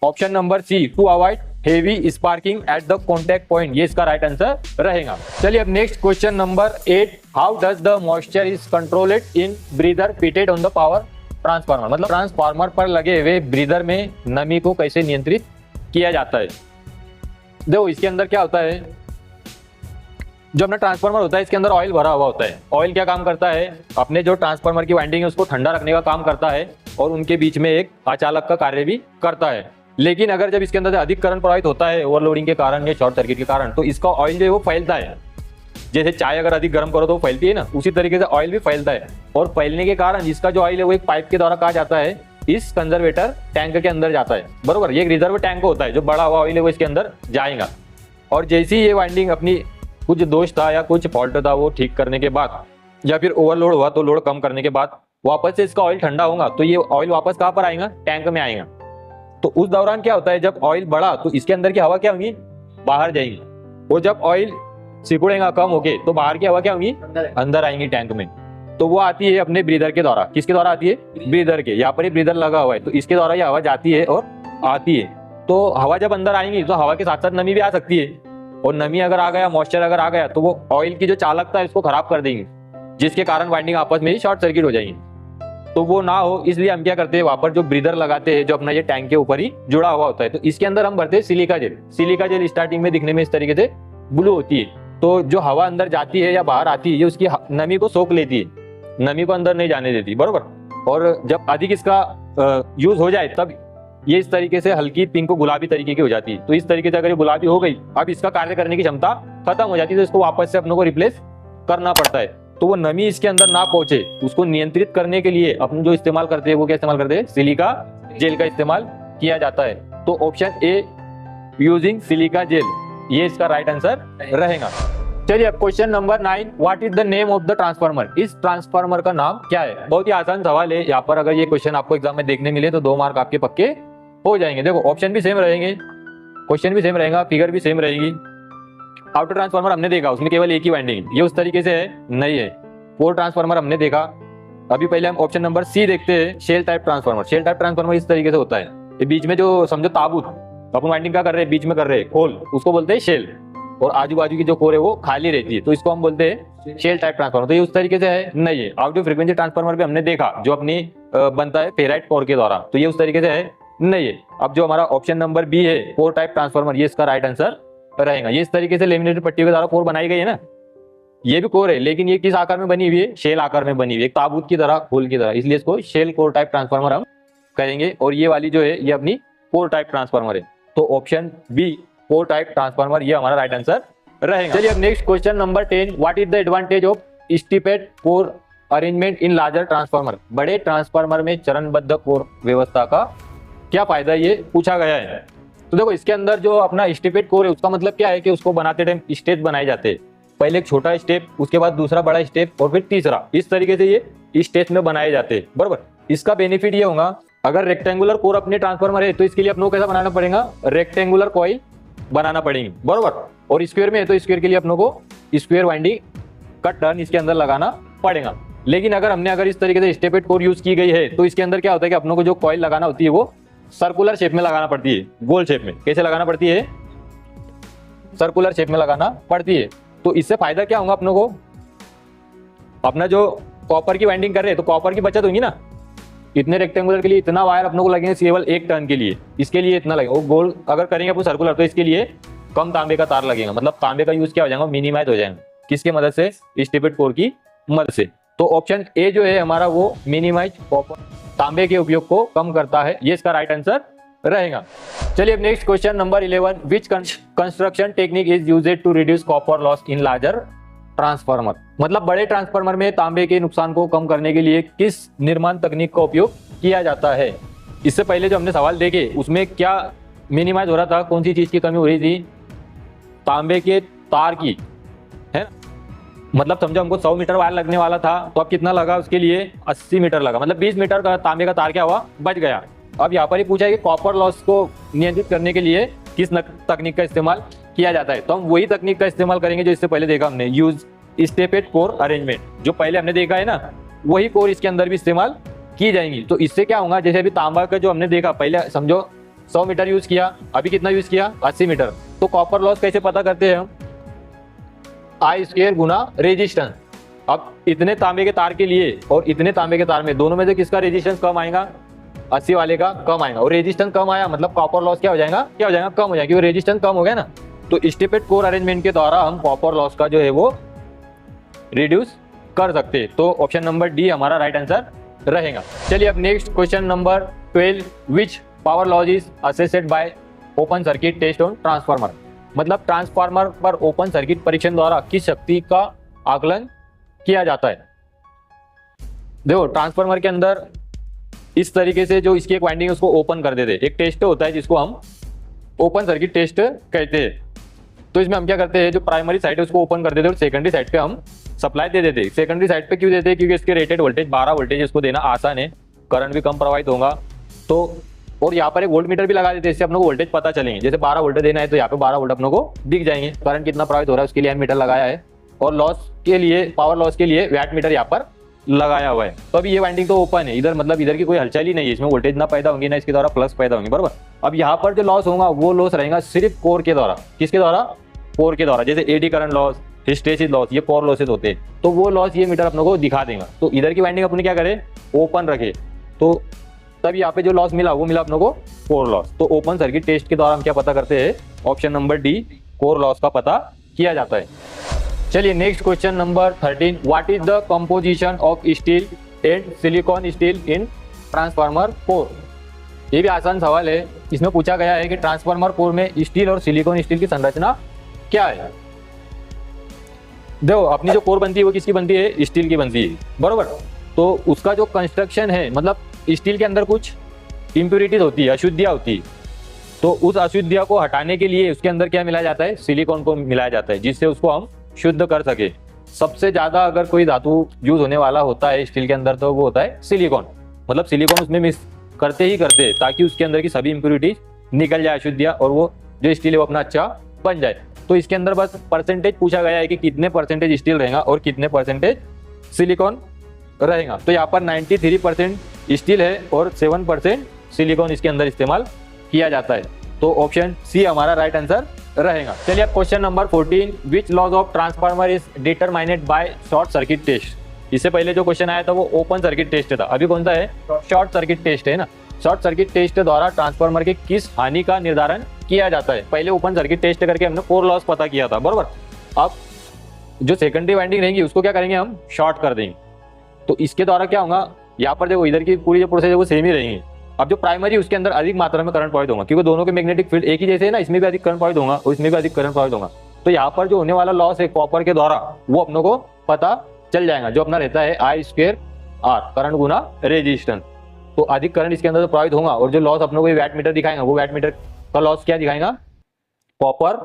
[SPEAKER 1] option number C, to avoid heavy sparking at the contact point, ये इसका राइट आंसर रहेगा। चलिए अब next question number 8, how does the moisture is controlled in breather fitted on the power transformer. मतलब ट्रांसफार्मर पर लगे हुए ब्रीदर में नमी को कैसे नियंत्रित किया जाता है। देखो इसके अंदर क्या होता है, जो अपना ट्रांसफार्मर होता है इसके अंदर ऑयल भरा हुआ होता है। ऑयल क्या काम करता है, अपने जो ट्रांसफार्मर की वाइंडिंग है उसको ठंडा रखने का काम करता है, और उनके बीच में एक अचालक का कार्य भी करता है। लेकिन अगर जब इसके अंदर से अधिक करंट प्रवाहित होता है ओवरलोडिंग के कारण या शॉर्ट सर्किट के कारण, तो इसका ऑयल जो है वो फैलता है। जैसे चाय अगर अधिक गर्म करो तो फैलती है ना, उसी तरीके से ऑयल भी फैलता है, और फैलने के कारण इसका जो ऑयल है वो एक पाइप के द्वारा कहा जाता है इस कंजर्वेटर टैंक के अंदर जाता है। बरोबर, ये एक रिजर्व टैंक होता है, जो बड़ा हुआ ऑयल है वो इसके अंदर जाएगा। और जैसे ही ये वाइंडिंग अपनी कुछ दोष था या कुछ फॉल्ट था वो ठीक करने के बाद, या फिर ओवरलोड हुआ तो लोड कम करने के बाद वापस से इसका ऑयल ठंडा होगा, तो ये ऑयल वापस कहाँ पर आएगा, टैंक में आएगा। तो उस दौरान क्या होता है, जब ऑयल बढ़ा तो इसके अंदर की हवा क्या होगी, बाहर जाएगी, और जब ऑयल सिकुड़ेगा कम होके तो बाहर की हवा क्या होगी, अंदर आएंगी टैंक में। तो वो आती है अपने ब्रीदर के द्वारा। किसके द्वारा आती है, ब्रीदर के। यहाँ पर ही ब्रीदर लगा हुआ है तो इसके द्वारा ये हवा जाती है और आती है। तो हवा जब अंदर आएंगी तो हवा के साथ साथ नमी भी आ सकती है, और नमी अगर आ गया, मॉइस्चर अगर आ गया तो वो ऑयल की जो चालकता है इसको खराब कर देंगे, जिसके कारण वाइंडिंग आपस में ही शॉर्ट सर्किट हो जाएंगी। तो वो ना हो इसलिए हम क्या करते हैं, वहां पर जो ब्रीदर लगाते हैं जो अपना ये टैंक के ऊपर ही जुड़ा हुआ होता है, तो इसके अंदर हम भरते हैं silica gel. Silica gel starting में दिखने में इस तरीके से ब्लू होती है, तो जो हवा अंदर जाती है या बाहर आती है ये उसकी नमी को सोख लेती है, नमी को अंदर नहीं जाने देती। बरोबर। और जब अधिक इसका यूज हो जाए तब ये इस तरीके से हल्की पिंक गुलाबी तरीके की हो जाती है। तो इस तरीके से अगर ये गुलाबी हो गई, अब इसका कार्य करने की क्षमता खत्म हो जाती है, तो इसको वापस से अपनों को रिप्लेस करना पड़ता है। तो वो नमी इसके अंदर ना पहुंचे उसको नियंत्रित करने के लिए अपन जो इस्तेमाल करते हैं वो क्या इस्तेमाल करते हैं, सिलिका जेल का इस्तेमाल किया जाता है। तो option A, using silica gel, ये इसका राइट आंसर रहेगा। चलिए अब question number 9, what is the name of the transformer. इस ट्रांसफार्मर का नाम क्या है। बहुत ही आसान सवाल है। यहाँ पर अगर ये क्वेश्चन आपको एग्जाम में देखने मिले तो 2 मार्क आपके पक्के हो जाएंगे। देखो ऑप्शन भी सेम रहेंगे, क्वेश्चन भी सेम रहेगा, फिगर भी सेम रहेगी। आउटर ट्रांसफार्मर हमने देखा, उसमें केवल एक ही वाइंडिंग, ये उस तरीके से है नहीं है। कोर ट्रांसफार्मर हमने देखा। अभी पहले हम ऑप्शन नंबर सी देखते हैं, shell type transformer. Shell type transformer इस तरीके से होता है, ये बीच में जो समझो ताबूत अपन वाइंडिंग का कर रहे हैं, बीच में कर रहे हैं खोल, उसको बोलते हैं शेल, और आजू बाजू की जो कोर है वो खाली रहती है, तो इसको हम बोलते हैं शेल टाइप ट्रांसफार्मर। तो ये उस तरीके से है नहीं है। ऑडियो फ्रीक्वेंसी ट्रांसफार्मर भी हमने देखा जो अपनी बनता है फेराइट कोर के द्वारा, तो ये उस तरीके से है नहीं है। अब जो हमारा ऑप्शन नंबर बी है, कोर टाइप ट्रांसफार्मर, ये इसका राइट आंसर रहेगा। ये इस तरीके से लेमिनेटेड पट्टियों के द्वारा कोर बनाई गई है ना, ये भी कोर है, लेकिन ये किस आकार में बनी हुई है, शेल आकार में बनी हुई है, एक ताबूत की तरह, खोल की तरह, इसलिए इसको शेल कोर टाइप ट्रांसफार्मर हम कहेंगे। और ये वाली जो है ये अपनी कोर टाइप ट्रांसफार्मर है। तो option B, core type transformer, ये हमारा राइट आंसर रहेगा। चलिए अब next question number 10, what is the advantage of stepped core arrangement in larger transformer. बड़े ट्रांसफार्मर में चरणबद्ध कोर व्यवस्था का क्या फायदा, ये पूछा गया है। तो देखो इसके अंदर जो अपना स्टिपेड कोर है उसका मतलब क्या है कि उसको बनाते टाइम स्टेप बनाए जाते हैं। पहले एक छोटा स्टेप, उसके बाद दूसरा बड़ा स्टेप, और फिर तीसरा, इस तरीके से ये स्टेप में बनाए जाते हैं। बरोबर। इसका बेनिफिट ये होगा, अगर रेक्टेंगुलर कोर अपने ट्रांसफार्मर है तो इसके लिए अपनों को कैसा बनाना पड़ेगा, रेक्टेंगुलर कॉइल बनाना पड़ेगी। बरोबर। और स्क्वायर में है तो स्क्वायर के लिए अपनों को स्क्वायर वाइंडिंग का टर्न इसके अंदर लगाना पड़ेगा। लेकिन अगर इस तरीके से स्टेपेड कोर यूज की गई है तो इसके अंदर क्या होता है कि अपनों को जो कॉइल लगाना होती है वो सर्कुलर शेप में लगाना पड़ती है, गोल शेप में। कैसे लगाना पड़ती है, सर्कुलर शेप में लगाना पड़ती है। तो इससे फायदा क्या होगा अपनों को, अपना जो कॉपर की वाइंडिंग कर रहे हैं तो कॉपर की बचत होगी ना। इतने रेक्टेंगुलर के लिए इतना वायर अपनों को लगेंगे केवल एक टर्न के लिए, इसके लिए इतना लगेगा। वो गोल अगर करेंगे अपन सर्कुलर तो इसके लिए कम तांबे का तार लगेगा, मतलब तांबे का यूज क्या हो जाएगा, मिनिमाइज हो जाएगा। किसके मदद से, स्टिपेड कोर की मदद से। तो ऑप्शन ए जो है हमारा वो मिनिमाइज कॉपर, तांबे के उपयोग को कम करता है, ये इसका राइट आंसर रहेगा। चलिए अब next question number 11, which construction technique is used to reduce copper loss in larger transformer. मतलब बड़े ट्रांसफार्मर में तांबे के नुकसान को कम करने के लिए किस निर्माण तकनीक का उपयोग किया जाता है। इससे पहले जो हमने सवाल देखे उसमें क्या मिनिमाइज हो रहा था, कौन सी चीज की कमी हो रही थी, तांबे के तार की, है। मतलब समझो हमको 100 मीटर वायर लगने वाला था, तो अब कितना लगा उसके लिए, 80 मीटर लगा, मतलब 20 मीटर का तांबे का तार क्या हुआ, बच गया। अब यहाँ पर ही पूछा है कि कॉपर लॉस को नियंत्रित करने के लिए किस तकनीक का इस्तेमाल किया जाता है। तो हम वही तकनीक का इस्तेमाल करेंगे जो इससे पहले देखा हमने, यूज स्टेपेड कोर अरेंजमेंट। जो पहले हमने देखा है ना, वही कोर इसके अंदर भी इस्तेमाल की जाएंगी। तो इससे क्या होगा, जैसे अभी तांबा का जो हमने देखा, पहले समझो 100 मीटर यूज किया, अभी कितना यूज किया, 80 मीटर। तो कॉपर लॉस कैसे पता करते हैं हम, आई स्क्वायर गुना रेजिस्टेंस। अब इतने तांबे के तार के लिए और इतने तांबे के तार में दोनों में से किसका रेजिस्टेंस कम आएगा, 80 वाले का कम आएगा। और रेजिस्टेंस कम आया मतलब कॉपर लॉस क्या हो जाएगा, कम हो जाएगा, क्योंकि रेजिस्टेंस कम हो गया ना। तो स्टेपेड कोर अरेंजमेंट के द्वारा हम कॉपर लॉस का जो है वो रिड्यूस कर सकते हैं। तो ऑप्शन नंबर डी हमारा राइट आंसर रहेगा। चलिए अब next question number 12, which power loss is assessed by open circuit test on transformer. मतलब ट्रांसफार्मर पर ओपन सर्किट परीक्षण द्वारा किस शक्ति का आकलन किया जाता है। देखो ट्रांसफार्मर के अंदर इस तरीके से जो इसकी एक वाइंडिंग है उसको ओपन कर देते, एक टेस्ट होता है जिसको हम ओपन सर्किट टेस्ट कहते हैं। तो इसमें हम क्या करते हैं, जो प्राइमरी साइड है उसको ओपन कर देते और सेकेंडरी साइड पे हम सप्लाई दे देते। सेकेंडरी साइड पे क्यों देते हैं, क्योंकि इसके रेटेड वोल्टेज 12 वोल्टेज इसको देना आसान है, करंट भी कम प्रवाहित होगा। तो और यहाँ पर एक वोल्ट मीटर भी लगा देते हैं, इससे अपने को वोल्टेज पता चलेंगे। जैसे 12 वोल्ट देना है तो यहाँ पे 12 वोल्ट अपने को दिख जाएंगे, करंट कितना प्रवाहित हो रहा है उसके लिए एमीटर लगाया है। और लॉस के लिए, पावर लॉस के लिए वैट मीटर यहाँ पर लगाया हुआ है। तो अभी ये वाइंडिंग तो ओपन है, इधर मतलब इधर की कोई हलचल ही नहीं है, इसमें वोल्टेज ना पैदा होंगी ना इसके द्वारा प्लस पैदा होंगे, बराबर। अब यहाँ पर जो लॉस होगा वो लॉस रहेगा सिर्फ कोर के द्वारा। किसके द्वारा, कोर के द्वारा। जैसे eddy current loss, hysteresis loss, ये कोर लॉसेस होते हैं। तो वो लॉस ये मीटर अपने को दिखा देगा। तो इधर की वाइंडिंग अपने क्या करे, ओपन रखे, तो तब यहाँ पे जो लॉस मिला वो मिला अपने को कोर लॉस। तो ओपन सर्किट टेस्ट के द्वारा हम क्या पता करते हैं, option number D, core loss का पता किया जाता है। चलिए next question number 13, what is the composition of steel and silicon steel in transformer core. ये भी आसान सवाल है। इसमें पूछा गया है कि ट्रांसफार्मर कोर में स्टील और सिलिकॉन स्टील की संरचना क्या है। देखो अपनी जो कोर बनती है वो किसकी बनती है, स्टील की बनती है, बरोबर। तो उसका जो कंस्ट्रक्शन है, मतलब स्टील के अंदर कुछ इम्प्योरिटीज होती है, अशुद्धियाँ होती है। तो उस अशुद्धियाँ को हटाने के लिए उसके अंदर क्या मिलाया जाता है, सिलिकॉन को मिलाया जाता है, जिससे उसको हम शुद्ध कर सके। सबसे ज्यादा अगर कोई धातु यूज होने वाला होता है स्टील के अंदर तो वो होता है सिलिकॉन। मतलब सिलिकॉन उसमें मिक्स करते ही करते ताकि उसके अंदर की सभी इम्प्योरिटीज निकल जाए, अशुद्धियाँ, और वो जो स्टील है वो अपना अच्छा बन जाए। तो इसके अंदर बस परसेंटेज पूछा गया है कि कितने परसेंटेज स्टील रहेगा और कितने परसेंटेज सिलिकॉन रहेगा। तो यहाँ पर 93% स्टील है और 7% सिलिकॉन इसके अंदर इस्तेमाल किया जाता है। तो ऑप्शन सी हमारा राइट आंसर रहेगा। चलिए अब question number 14, which loss of transformer is determined by short circuit test. इससे पहले जो क्वेश्चन आया था वो ओपन सर्किट टेस्ट था, अभी कौन सा है, शॉर्ट सर्किट टेस्ट है ना। शॉर्ट सर्किट टेस्ट द्वारा ट्रांसफार्मर के किस हानि का निर्धारण किया जाता है। पहले ओपन सर्किट टेस्ट करके हमने कोर लॉस पता किया था, बरोबर। अब जो सेकेंडरी वाइंडिंग रहेगी उसको क्या करेंगे, हम शॉर्ट कर देंगे। तो इसके द्वारा क्या होगा, यहाँ पर देखो इधर की पूरी जो प्रोसेस है वो सेम ही रहेंगी। अब जो प्राइमरी उसके अंदर अधिक मात्रा में करंट प्रवाहित होगा, क्योंकि दोनों के मैग्नेटिक फील्ड एक ही जैसे है ना, इसमें भी अधिक करंट प्रवाहित होगा और इसमें भी अधिक करंट प्रवाहित होगा। तो यहाँ पर जो होने वाला लॉस है कॉपर के द्वारा वो अपनों को पता चल जाएगा, जो अपना रहता है आई स्क्वायर आर, करंट गुना रेजिस्टेंस। तो अधिक करंट इसके अंदर प्रवाहित होगा और जो लॉस अपनों को वैट मीटर दिखाएगा वो वैट मीटर का लॉस क्या दिखाएगा, कॉपर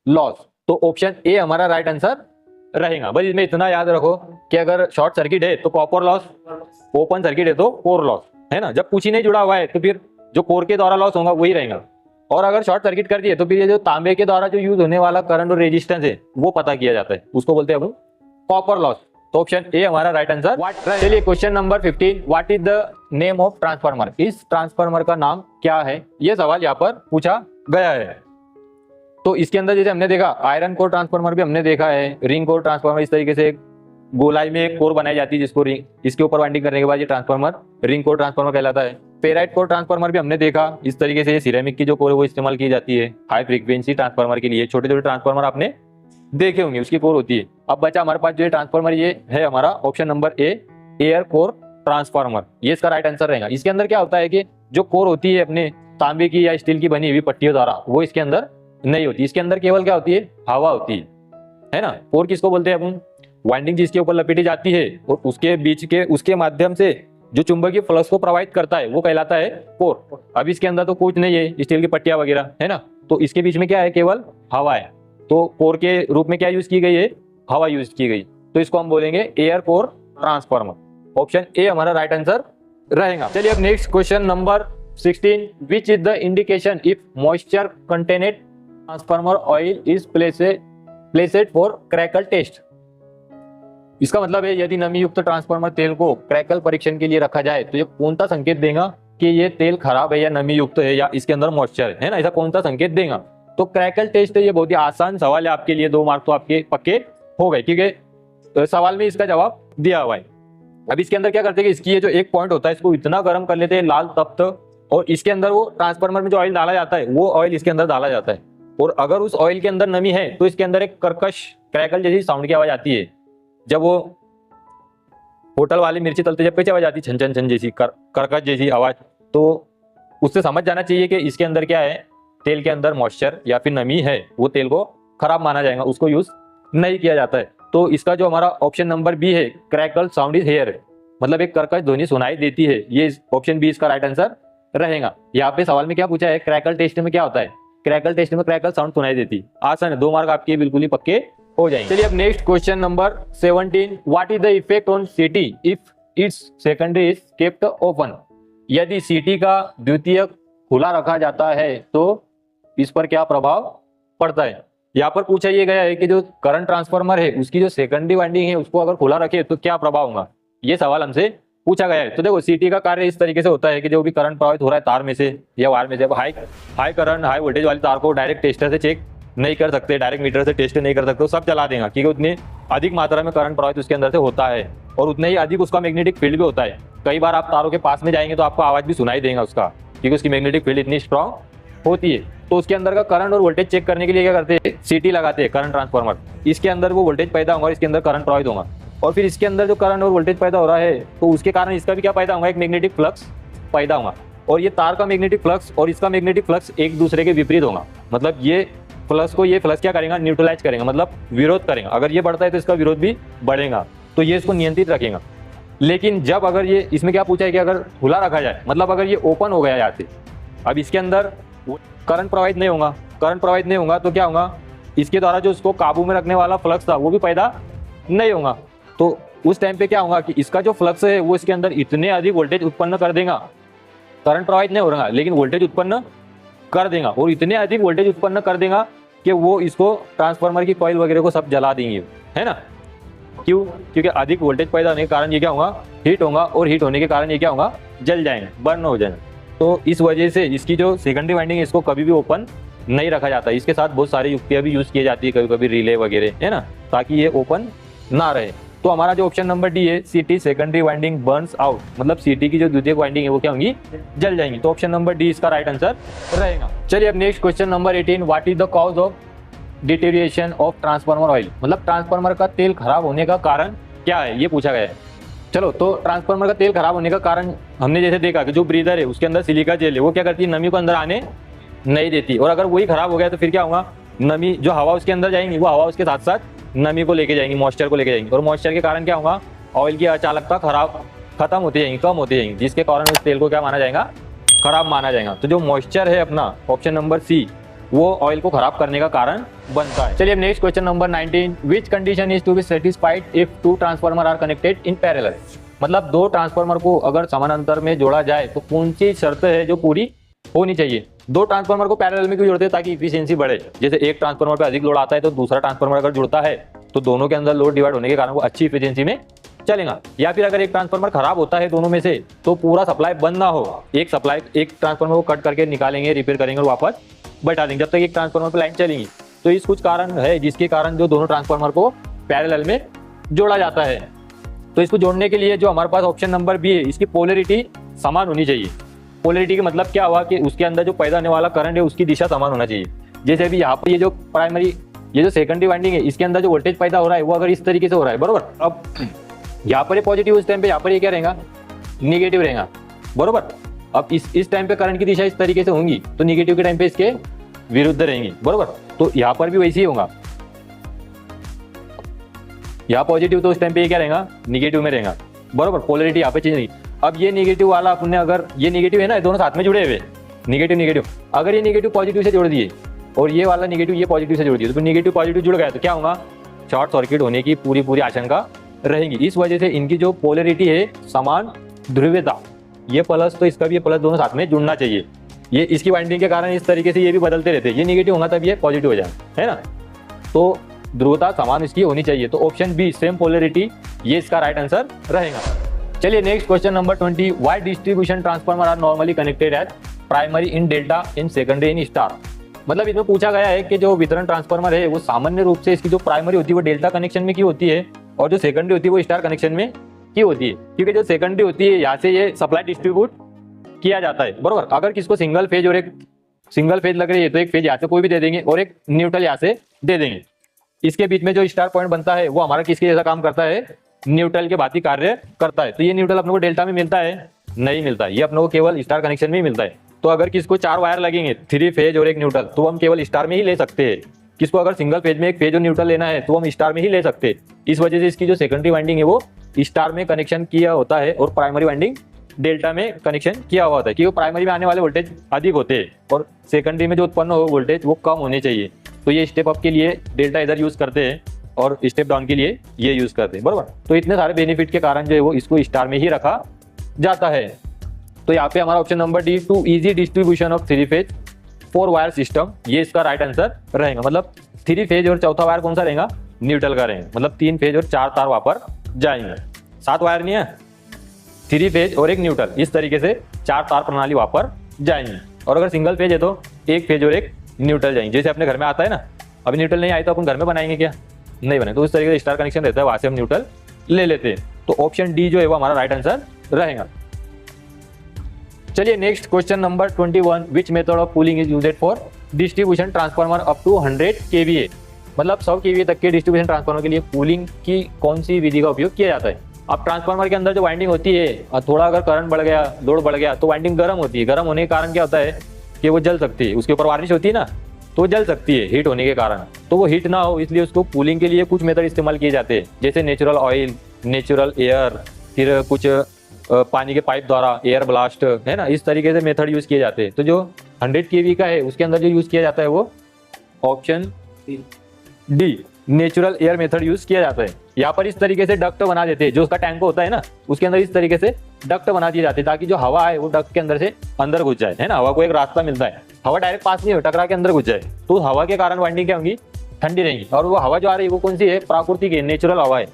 [SPEAKER 1] लॉस। तो ऑप्शन ए हमारा राइट आंसर रहेगा। बस इसमें इतना याद रखो कि अगर शॉर्ट सर्किट है तो कॉपर लॉस, ओपन सर्किट है तो कोर लॉस, है ना। जब कुछ ही नहीं जुड़ा हुआ है तो फिर जो कोर के द्वारा लॉस होगा वही रहेगा। और अगर शॉर्ट सर्किट कर दिए तो फिर ये जो तांबे के द्वारा जो यूज होने वाला करंट और रेजिस्टेंस है वो पता किया जाता है, उसको बोलते हैं अपन कॉपर लॉस। तो ऑप्शन ए हमारा राइट आंसर। चलिए question number 15, what is the name of transformer. इस ट्रांसफार्मर का नाम क्या है, ये सवाल यहाँ पर पूछा गया है। तो इसके अंदर जैसे हमने देखा आयरन कोर ट्रांसफार्मर भी हमने देखा है, रिंग कोर ट्रांसफार्मर इस तरीके से गोलाई में एक कोर बनाई जाती है जिसको रिंग, इसके ऊपर वाइंडिंग करने के बाद ये ट्रांसफार्मर रिंग कोर ट्रांसफार्मर कहलाता है। फेराइट कोर ट्रांसफार्मर भी हमने देखा, इस तरीके से सिरेमिक की जो कोर है वो इस्तेमाल की जाती है हाई फ्रीक्वेंसी ट्रांसफार्मर के लिए। छोटे छोटे ट्रांसफार्मर आपने देखे होंगे, उसकी कोर होती है। अब बचा हमारे पास जो ट्रांसफार्मर ये है हमारा option number A, air core transformer, ये इसका राइट आंसर रहेगा। इसके अंदर क्या होता है कि जो कोर होती है अपने तांबे की या स्टील की बनी हुई पट्टियों द्वारा, वो इसके अंदर नहीं होती। इसके अंदर केवल क्या होती है, हवा होती है ना। कोर किसको बोलते हैं अपन, वाइंडिंग जिसके ऊपर लपेटी जाती है और उसके बीच के उसके माध्यम से जो चुंबकीय फ्लक्स को प्रोवाइड करता है वो कहलाता है कोर। अब इसके अंदर तो कुछ नहीं है, स्टील की पट्टियां वगैरह है ना, तो इसके बीच में क्या है, केवल हवा है। तो कोर के रूप में क्या यूज की गई है, हवा यूज की गई, तो इसको हम बोलेंगे air core transformer. Option A हमारा राइट आंसर रहेगा। चलिए अब next question number 16, which is the indication if moisture contained transformer oil is placed for crackle test. इसका मतलब है यदि नमी युक्त ट्रांसफार्मर तेल को क्रैकल परीक्षण के लिए रखा जाए तो ये कौन सा संकेत देगा कि ये तेल खराब है या नमी युक्त है या इसके अंदर मॉइस्चर है ना, ऐसा कौन सा संकेत देगा। तो क्रैकल टेस्ट है, ये बहुत ही आसान सवाल है आपके लिए, 2 मार्क तो आपके पक्के हो गए क्योंकि सवाल में इसका जवाब दिया हुआ है। अब इसके अंदर क्या करते हैं कि इसकी ये जो एक पॉइंट होता है इसको इतना गर्म कर लेते हैं लाल तप्त, और इसके अंदर वो ट्रांसफार्मर में जो ऑयल डाला जाता है वो ऑयल इसके अंदर डाला जाता है, और अगर उस ऑयल के अंदर नमी है तो इसके अंदर एक कर्कश क्रैकल जैसी साउंड की आवाज आती है। जब वो होटल वाली मिर्ची तलते जब कैसे आवाज आती है, छन छन छन जैसी कर्कश जैसी आवाज, तो उससे समझ जाना चाहिए कि इसके अंदर क्या है, तेल के अंदर मॉइस्चर या फिर नमी है, वो तेल को खराब माना जाएगा, उसको यूज नहीं किया जाता है। तो इसका जो हमारा ऑप्शन नंबर बी है, क्रैकल साउंड इज हेयर, मतलब एक कर्कश ध्वनि सुनाई देती है, ये ऑप्शन बी इसका राइट आंसर रहेगा। यहाँ पे सवाल में क्या पूछा है, क्रैकल टेस्ट में क्या होता है, क्रैकल टेस्ट में क्रैकल साउंड सुनाई देती। आसान है, 2 मार्क आपके बिल्कुल ही पक्के हो जाएंगे। चलिए अब next question number 17, what is the effect on CT if its secondary is kept open. यदि सीटी का द्वितीयक खुला रखा जाता है तो इस पर क्या प्रभाव पड़ता है। यहाँ पर पूछा ये गया है कि जो करंट ट्रांसफार्मर है उसकी जो सेकेंडरी वाइंडिंग है उसको अगर खुला रखे तो क्या प्रभाव होगा, ये सवाल हमसे पूछा गया है। तो देखो सीटी का कार्य इस तरीके से होता है कि जो भी करंट प्रवाहित हो रहा है तार में से या वायर में से, हाई करंट हाई वोल्टेज वाली तार को डायरेक्ट टेस्टर से चेक नहीं कर सकते, डायरेक्ट मीटर से टेस्ट नहीं कर सकते, सब चला देगा क्योंकि उतनी अधिक मात्रा में करंट प्रवाहित उसके अंदर से होता है और उतना ही अधिक उसका मैग्नेटिक फील्ड भी होता है। कई बार आप तारों के पास में जाएंगे तो आपको आवाज भी सुनाई देगा उसका, क्योंकि उसकी मैग्नेटिक फील्ड इतनी स्ट्रांग होती है। तो उसके अंदर का करंट और वोल्टेज चेक करने के लिए क्या करते हैं, सीटी लगाते हैं करंट ट्रांसफार्मर। इसके अंदर वो वोल्टेज पैदा होगा, इसके अंदर करंट प्रवाहित होगा, और फिर इसके अंदर जो करंट और वोल्टेज पैदा हो रहा है तो उसके कारण इसका भी क्या पैदा होगा, एक मैग्नेटिक फ्लक्स पैदा होगा। और ये तार का मैग्नेटिक फ्लक्स और इसका मैग्नेटिक फ्लक्स एक दूसरे के विपरीत होगा, मतलब ये फ्लक्स को ये फ्लक्स क्या करेगा, न्यूट्रलाइज करेगा, मतलब विरोध करेगा। अगर ये बढ़ता है तो इसका विरोध भी बढ़ेगा, तो ये इसको नियंत्रित रखेगा। लेकिन जब अगर ये इसमें क्या पूछा है कि अगर खुला रखा जाए, मतलब अगर ये ओपन हो गया यहाँ से, अब इसके अंदर करंट प्रवाहित नहीं होगा, करंट प्रवाहित नहीं होगा तो क्या होगा, इसके द्वारा जो इसको काबू में रखने वाला फ्लक्स था वो भी पैदा नहीं होगा। तो उस टाइम पे क्या होगा कि इसका जो फ्लक्स है वो इसके अंदर इतने अधिक वोल्टेज उत्पन्न कर देगा, करंट प्रवाहित नहीं हो रहा लेकिन वोल्टेज उत्पन्न कर देगा, और इतने अधिक वोल्टेज उत्पन्न कर देगा कि वो इसको ट्रांसफार्मर की कॉइल वगैरह को सब जला देंगे, है ना। क्यों, क्योंकि अधिक वोल्टेज पैदा होने के कारण ये क्या होगा, हीट होगा, और हीट होने के कारण ये क्या होगा, जल जाएंगे, बर्न हो जाएंगे। तो इस वजह से इसकी जो सेकेंडरी वाइंडिंग है इसको कभी भी ओपन नहीं रखा जाता। इसके साथ बहुत सारी युक्तियां भी यूज की जाती है, कभी कभी रिले वगैरह, है ना, ताकि ये ओपन ना रहे। तो हमारा जो ऑप्शन नंबर डी है, सीटी सेकेंडरी वाइंडिंग बर्न्स आउट, मतलब सीटी की जो द्वितीयक वाइंडिंग है वो क्या होंगी, जल जाएंगी। तो ऑप्शन नंबर डी इसका राइट आंसर रहेगा। चलिए अब next question number 18, what is the cause of deterioration of transformer oil, मतलब ट्रांसफार्मर का तेल खराब होने का कारण क्या है, ये पूछा गया है। चलो, तो ट्रांसफार्मर का तेल खराब होने का कारण हमने जैसे देखा कि जो ब्रीदर है उसके अंदर सिलिका जेल है, वो क्या करती है, नमी को अंदर आने नहीं देती, और अगर वही खराब हो गया तो फिर क्या होगा, नमी जो हवा उसके अंदर जाएंगी वो हवा उसके साथ साथ नमी को लेके जाएंगी, मॉइस्चर को लेके जाएंगी, और मॉइस्चर के कारण क्या होगा, ऑयल की अचालकता खत्म होती जाएंगी, कम होती जाएंगी, जिसके कारण उस तेल को क्या माना जाएगा, खराब माना जाएगा। तो जो मॉइस्चर है अपना ऑप्शन नंबर सी, वो ऑयल को खराब करने का कारण बनता है। चलिए अब next question number 19, which condition is to be satisfied if 2 transformer are connected in parallel, मतलब 2 ट्रांसफार्मर को अगर समानांतर में जोड़ा जाए तो कौन सी शर्त है जो पूरी होनी चाहिए। 2 ट्रांसफार्मर को पैरेलल में क्यों जोड़ते हैं, ताकि इफिशियंसी बढ़े। जैसे एक ट्रांसफार्मर पे अधिक लोड आता है तो दूसरा ट्रांसफार्मर अगर जुड़ता है तो दोनों के अंदर लोड डिवाइड होने के कारण वो अच्छी इफिशियंसी में चलेगा। या फिर अगर एक ट्रांसफार्मर खराब होता है दोनों में से तो पूरा सप्लाई बंद ना हो, एक ट्रांसफार्मर को कट करके निकालेंगे, रिपेयर करेंगे और वापस बैठा देंगे, जब तक एक ट्रांसफार्मर पर लाइन चलेंगी। तो इस कुछ कारण है जिसके कारण जो दोनों ट्रांसफार्मर को पैरेलल में जोड़ा जाता है। तो इसको जोड़ने के लिए जो हमारे पास ऑप्शन नंबर बी है, इसकी पोलरिटी समान होनी चाहिए। पोलरिटी का मतलब क्या हुआ कि उसके अंदर जो पैदा होने वाला करंट है उसकी दिशा समान होना चाहिए। जैसे अभी यहाँ पर ये जो सेकेंडरी वाइंडिंग है इसके अंदर जो वोल्टेज पैदा हो रहा है वो अगर इस तरीके से हो रहा है, बरोबर, अब यहाँ पर पॉजिटिव, उस टाइम पे यहाँ पर ये क्या रहेगा, निगेटिव रहेगा, बरोबर। अब इस टाइम पे करंट की दिशा इस तरीके से होंगी तो निगेटिव के टाइम पे इसके विरुद्ध रहेंगी, बरोबर। तो यहाँ पर भी वैसे ही होगा, यहाँ पॉजिटिव तो उस टाइम पे ये क्या रहेगा, निगेटिव में रहेगा, बरोबर। पोलरिटी यहाँ पे चेंज नहीं। अब ये निगेटिव वाला अपने, अगर ये निगेटिव है ना, दोनों साथ में जुड़े हुए, निगेटिव निगेटिव, अगर ये निगेटिव पॉजिटिव से जोड़ दिए और ये वाला निगेटिव ये पॉजिटिव से जोड़ दिए तो निगेटिव पॉजिटिव जुड़ गया तो क्या होगा, शॉर्ट सर्किट होने की पूरी आशंका रहेगी। इस वजह से इनकी जो पोलरिटी है, समान ध्रुवीयता, ये प्लस तो इसका भी ये प्लस, दोनों साथ में जुड़ना चाहिए। ये इसकी वाइंडिंग के कारण इस तरीके से ये भी बदलते रहते हैं, ये निगेटिव होगा तब ये पॉजिटिव हो जाए, है ना। तो ध्रुवता समान इसकी होनी चाहिए। तो ऑप्शन बी सेम पोलरिटी, ये इसका राइट आंसर रहेगा। चलिए next question number 20, why distribution transformer are normally connected at primary in delta in secondary in star. मतलब इसमें पूछा गया है कि जो वितरण ट्रांसफार्मर है वो सामान्य रूप से इसकी जो प्राइमरी होती है वो डेल्टा कनेक्शन में की होती है और जो सेकेंडरी होती है वो स्टार कनेक्शन में की होती है। क्योंकि जो सेकेंडरी होती है यहाँ से ये सप्लाई डिस्ट्रीब्यूट किया जाता है, बरोबर। अगर किसको सिंगल फेज और एक सिंगल फेज लग रही है तो एक फेज यहाँ से कोई भी दे देंगे और एक न्यूट्रल यहाँ से दे देंगे। इसके बीच में जो स्टार पॉइंट बनता है वो हमारा किसके जैसा काम करता है, न्यूट्रल के भांति कार्य करता है। तो ये न्यूट्रल अपने को डेल्टा में मिलता है, नहीं मिलता है, ये अपने को केवल स्टार कनेक्शन में ही मिलता है। तो अगर किसको 4 वायर लगेंगे, 3 फेज और एक न्यूट्रल, तो हम केवल स्टार में ही ले सकते हैं। किसको अगर सिंगल फेज में एक फेज और न्यूट्रल लेना है तो हम स्टार में ही ले सकते हैं। इस वजह से इसकी जो सेकेंडरी वाइंडिंग है वो स्टार में कनेक्शन किया होता है और प्राइमरी वाइंडिंग डेल्टा में कनेक्शन किया हुआ होता है। क्योंकि प्राइमरी में आने वाले वोल्टेज अधिक होते हैं और सेकेंडरी में जो उत्पन्न हो वोल्टेज वो कम होने चाहिए। तो ये स्टेप अप के लिए डेल्टा इधर यूज करते हैं और स्टेप डाउन के लिए ये यूज करते हैं, बराबर। तो इतने सारे बेनिफिट के कारण जो है वो इसको स्टार में ही रखा जाता है। तो यहाँ पे हमारा option number D, to easy distribution of 3 phase 4 wire system, ये इसका राइट आंसर रहेगा। मतलब 3 फेज और चौथा वायर कौन सा रहेगा, न्यूट्रल का रहेगा। मतलब 3 फेज और 4 तार वहां पर जाएंगे, 7 वायर नहीं है, 3 फेज और एक न्यूट्रल, इस तरीके से 4 तार प्रणाली वहां पर जाएंगे। और अगर सिंगल फेज है तो 1 फेज और एक न्यूट्रल जाएंगे। जैसे अपने घर में आता है ना, अभी न्यूट्रल नहीं आई तो अपन घर में बनाएंगे क्या, नहीं बने। तो उस तरीके से स्टार कनेक्शन रहता है, वहां से हम न्यूट्रल ले लेते हैं। तो ऑप्शन डी जो है वो हमारा राइट आंसर रहेगा। चलिए next question number 21, which method of cooling is used for distribution transformer up to 100 kVA। मतलब 100 kVA तक के डिस्ट्रीब्यूशन ट्रांसफार्मर के लिए कूलिंग की कौन सी विधि का उपयोग किया जाता है। अब ट्रांसफार्मर के अंदर जो वाइंडिंग होती है और थोड़ा अगर करंट बढ़ गया, लोड बढ़ गया तो वाइंडिंग गर्म होती है। गर्म होने के कारण क्या होता है कि वो जल सकती है, उसके ऊपर वार्निश होती है ना, तो जल सकती है हीट होने के कारण। तो वो हीट ना हो इसलिए उसको कूलिंग के लिए कुछ मेथड इस्तेमाल किए जाते हैं, जैसे नेचुरल ऑयल, नेचुरल एयर, फिर कुछ पानी के पाइप द्वारा एयर ब्लास्ट, है ना, इस तरीके से मेथड यूज किए जाते हैं। तो जो 100 kV का है उसके अंदर जो यूज किया जाता है वो option D natural air method use किया जाता है। यहाँ पर इस तरीके से डक्ट बना देते हैं, जो उसका टैंक होता है ना उसके अंदर इस तरीके से डक्ट बना दिए जाते हैं ताकि जो हवा है वो डक्ट के अंदर से अंदर घुस जाए, है ना, हवा को एक रास्ता मिलता है, हवा डायरेक्ट पास नहीं हो, टकरा के अंदर घुस जाए। तो हवा के कारण वाइंडिंग क्या होंगी, ठंडी रहेंगी। और वो हवा जो आ रही है वो कौन सी है, प्राकृतिक है, नेचुरल हवा है।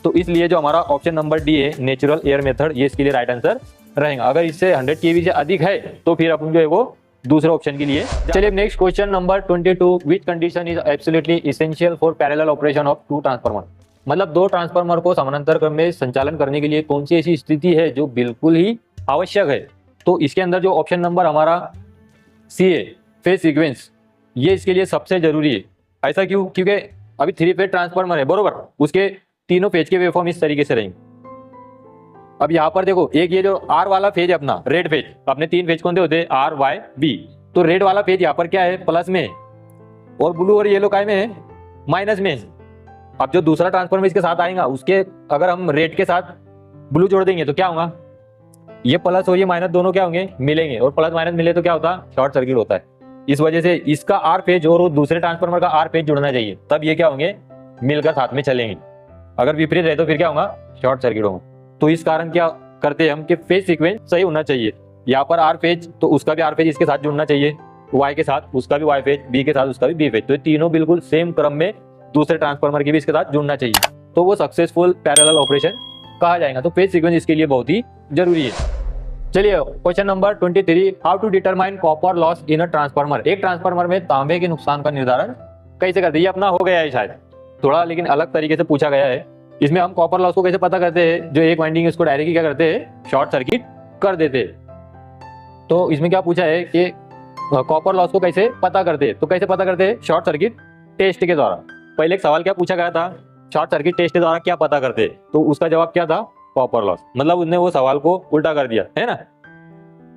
[SPEAKER 1] तो इसलिए जो हमारा ऑप्शन नंबर डी है नेचुरल एयर मेथड, ये इसके लिए राइट आंसर रहेगा। अगर इससे 100 kV से अधिक है तो फिर अपन जो है वो दूसरे ऑप्शन के लिए। चलिए next question number 22, which condition is absolutely essential for parallel operation of 2 transformer. मतलब 2 ट्रांसफार्मर को समानांतर क्रम में संचालन करने के लिए कौन सी ऐसी स्थिति है जो बिल्कुल ही आवश्यक है। तो इसके अंदर जो ऑप्शन नंबर हमारा सी है फेज सीक्वेंस, ये इसके लिए सबसे जरूरी है। ऐसा क्यों, क्योंकि अभी 3 फेज ट्रांसफार्मर है, बरोबर, उसके तीनों फेज के वेवफॉर्म इस तरीके से रहेंगे। अब यहाँ पर देखो, एक ये जो आर वाला फेज है अपना, रेड फेज, अपने 3 फेज कौन से होते हैं, आर वाई बी। तो रेड वाला फेज यहाँ पर क्या है, प्लस में, और ब्लू और येलो काय में है, माइनस में। अब जो दूसरा ट्रांसफार्मर इसके साथ आएगा उसके अगर हम रेड के साथ ब्लू जोड़ देंगे तो क्या होगा, ये प्लस और ये माइनस दोनों क्या होंगे, मिलेंगे, और प्लस माइनस मिले तो क्या होता है, शॉर्ट सर्किट होता है। इस वजह से इसका आर फेज और दूसरे ट्रांसफार्मर का आर फेज जुड़ना चाहिए, तब ये क्या होंगे, मिलकर साथ में चलेंगे। अगर विपरीत रहे तो फिर क्या होगा, शॉर्ट सर्किट होगा। तो इस कारण क्या करते हैं हम कि फेज सीक्वेंस सही होना चाहिए। यहाँ पर आर फेज तो उसका भी आर फेज इसके साथ जुड़ना चाहिए, वाई के साथ उसका भी वाई फेज, बी के साथ उसका भी बी फेज। तो तीनों बिल्कुल सेम क्रम में दूसरे ट्रांसफार्मर के भी इसके साथ जुड़ना चाहिए, तो वो सक्सेसफुल पैरेलल ऑपरेशन कहा जाएगा। तो फेज सीक्वेंस इसके लिए बहुत ही जरूरी है। चलिए question number 23, how to determine copper loss in a transformer. एक ट्रांसफार्मर में तांबे के नुकसान का निर्धारण कैसे करते हैं। ये अपना हो गया है शायद थोड़ा, लेकिन अलग तरीके से पूछा गया है। इसमें हम कॉपर लॉस को कैसे पता करते हैं, जो एक वाइंडिंग है उसको डायरेक्टली क्या करते हैं, शॉर्ट सर्किट कर देते हैं। तो इसमें क्या पूछा है कि कॉपर लॉस को कैसे पता करते हैं। तो कैसे पता करते हैं, शॉर्ट सर्किट टेस्ट के द्वारा। पहले एक सवाल क्या पूछा गया था, शॉर्ट सर्किट टेस्ट के द्वारा क्या पता करते हैं। तो उसका जवाब क्या था, कॉपर लॉस, मतलब उसने वो सवाल को उल्टा कर दिया है ना।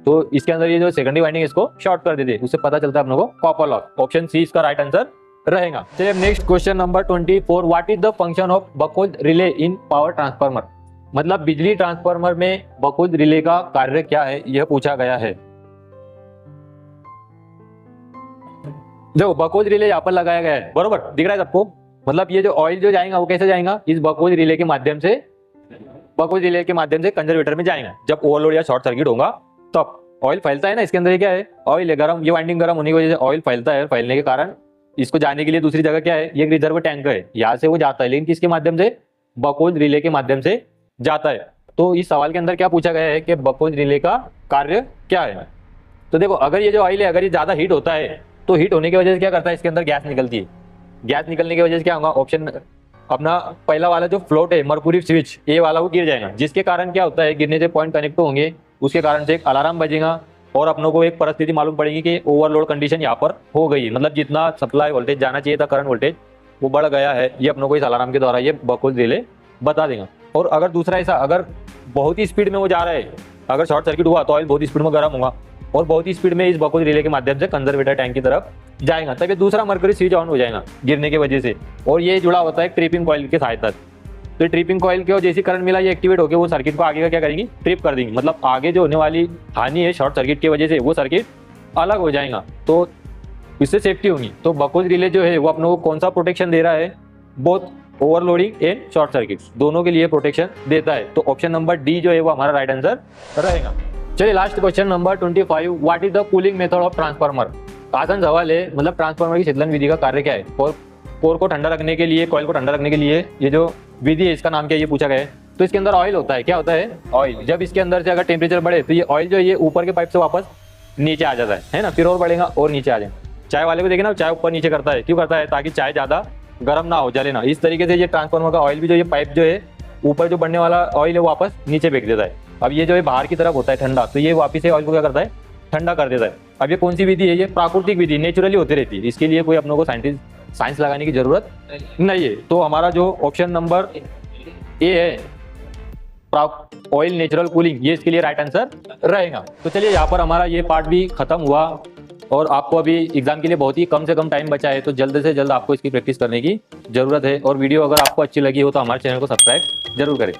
[SPEAKER 1] तो इसके अंदर ये जो सेकेंडरी वाइंडिंग इसको शॉर्ट कर देते, उससे पता चलता है अपने को कॉपर लॉस। ऑप्शन सी इसका राइट आंसर रहेगा। चलिए next question number 24, what is the function of Buchholz relay in power transformer. मतलब बिजली ट्रांसफार्मर में बकहुल रिले का कार्य क्या है, यह पूछा गया है। देखो बकहुल रिले यहाँ पर लगाया गया है, बरोबर दिख रहा है सबको। मतलब ये जो ऑयल जो जाएगा वो कैसे जाएगा, इस बकहुल रिले के माध्यम से, बकहुल रिले के माध्यम से कंजर्वेटर में जाएगा। जब ओवरलोड या शॉर्ट सर्किट होगा तब ऑयल फैलता है ना, इसके अंदर ये क्या है, ऑयल है गर्म, ये वाइंडिंग गर्म होने की वजह से ऑयल फैलता है। फैलने के कारण इसको जाने के लिए दूसरी जगह क्या है, ये एक रिजर्व टैंक है, यहाँ से वो जाता है, लेकिन किसके माध्यम से, बकहुल रिले के माध्यम से जाता है। तो इस सवाल के अंदर क्या पूछा गया है कि बकहुल रिले का कार्य क्या है। तो देखो अगर ये जो ऑयल है अगर ये ज्यादा हीट होता है तो हीट होने की वजह से क्या करता है, इसके अंदर गैस निकलती है। गैस निकलने की वजह से क्या होगा, ऑप्शन अपना पहला वाला जो फ्लोट है मर्क्यूरी स्विच ए वाला वो गिर जाएगा, जिसके कारण क्या होता है, गिरने से पॉइंट कनेक्ट होंगे, उसके कारण से एक अलार्म बजेगा और अपनों को एक परिस्थिति मालूम पड़ेगी कि ओवरलोड कंडीशन यहाँ पर हो गई है। मतलब जितना सप्लाई वोल्टेज जाना चाहिए था, करंट वोल्टेज, वो बढ़ गया है। ये अपनों को इस अलार्म के द्वारा ये बकहुल रिले बता देगा। और अगर दूसरा ऐसा, अगर बहुत ही स्पीड में वो जा रहा है, अगर शॉर्ट सर्किट हुआ तो ऑयल बहुत ही स्पीड में गर्म होगा और बहुत ही स्पीड में इस बकहुल रिले के माध्यम से कंजर्वेटर टैंक की तरफ जाएगा, तब ये दूसरा मर्क्यूरी स्विच ऑन हो जाएगा गिरने की वजह से। और ये जुड़ा होता है ट्रिपिंग कॉइल के सहायता से। तो ट्रिपिंग कॉइल के जैसी करंट मिला ये एक्टिवेट होकर वो सर्किट को आगे का क्या करेंगी, ट्रिप कर देंगी। मतलब आगे जो होने वाली हानि है शॉर्ट सर्किट की वजह से वो सर्किट अलग हो जाएगा, तो इससे सेफ्टी होगी। तो बकहुल रिले जो है वो अपनों को कौन सा प्रोटेक्शन दे रहा है, both overloading and short circuit दोनों के लिए प्रोटेक्शन देता है। तो ऑप्शन नंबर डी जो है वो हमारा राइट आंसर रहेगा। चलिए last question number 25, what is the cooling method of transformer. आसान सवाल है, मतलब ट्रांसफार्मर की शीतलन विधि का कार्य क्या है। कोर को ठंडा रखने के लिए, कॉइल को ठंडा रखने के लिए ये जो विधि है इसका नाम क्या है, ये पूछा गया है। तो इसके अंदर ऑयल होता है, क्या होता है, ऑयल। जब इसके अंदर से अगर टेम्परेचर बढ़े तो ये ऑयल जो है ये ऊपर के पाइप से वापस नीचे आ जाता है ना, फिर और बढ़ेगा और नीचे आ जाएगा। चाय वाले को देखे ना, चाय ऊपर नीचे करता है, क्यों करता है, ताकि चाय ज्यादा गर्म ना हो, जले ना। इस तरीके से ये ट्रांसफार्मर का ऑयल भी जो ये पाइप जो है ऊपर जो बढ़ने वाला ऑयल है वापस नीचे फेंक देता है। अब ये जो है बाहर की तरफ होता है ठंडा, तो ये वापस से ऑयल को क्या करता है, ठंडा कर देता है। अब ये कौन सी विधि है, ये प्राकृतिक विधि, नेचुरली होती रहती है, इसके लिए कोई अपनों को साइंस लगाने की जरूरत नहीं है। तो हमारा जो ऑप्शन नंबर ए है, ऑयल नेचुरल कूलिंग, ये इसके लिए राइट आंसर रहेगा। तो चलिए यहाँ पर हमारा ये पार्ट भी खत्म हुआ और आपको अभी एग्जाम के लिए बहुत ही कम से कम टाइम बचा है, तो जल्द से जल्द आपको इसकी प्रैक्टिस करने की जरूरत है। और वीडियो अगर आपको अच्छी लगी हो तो हमारे चैनल को सब्सक्राइब जरूर करें।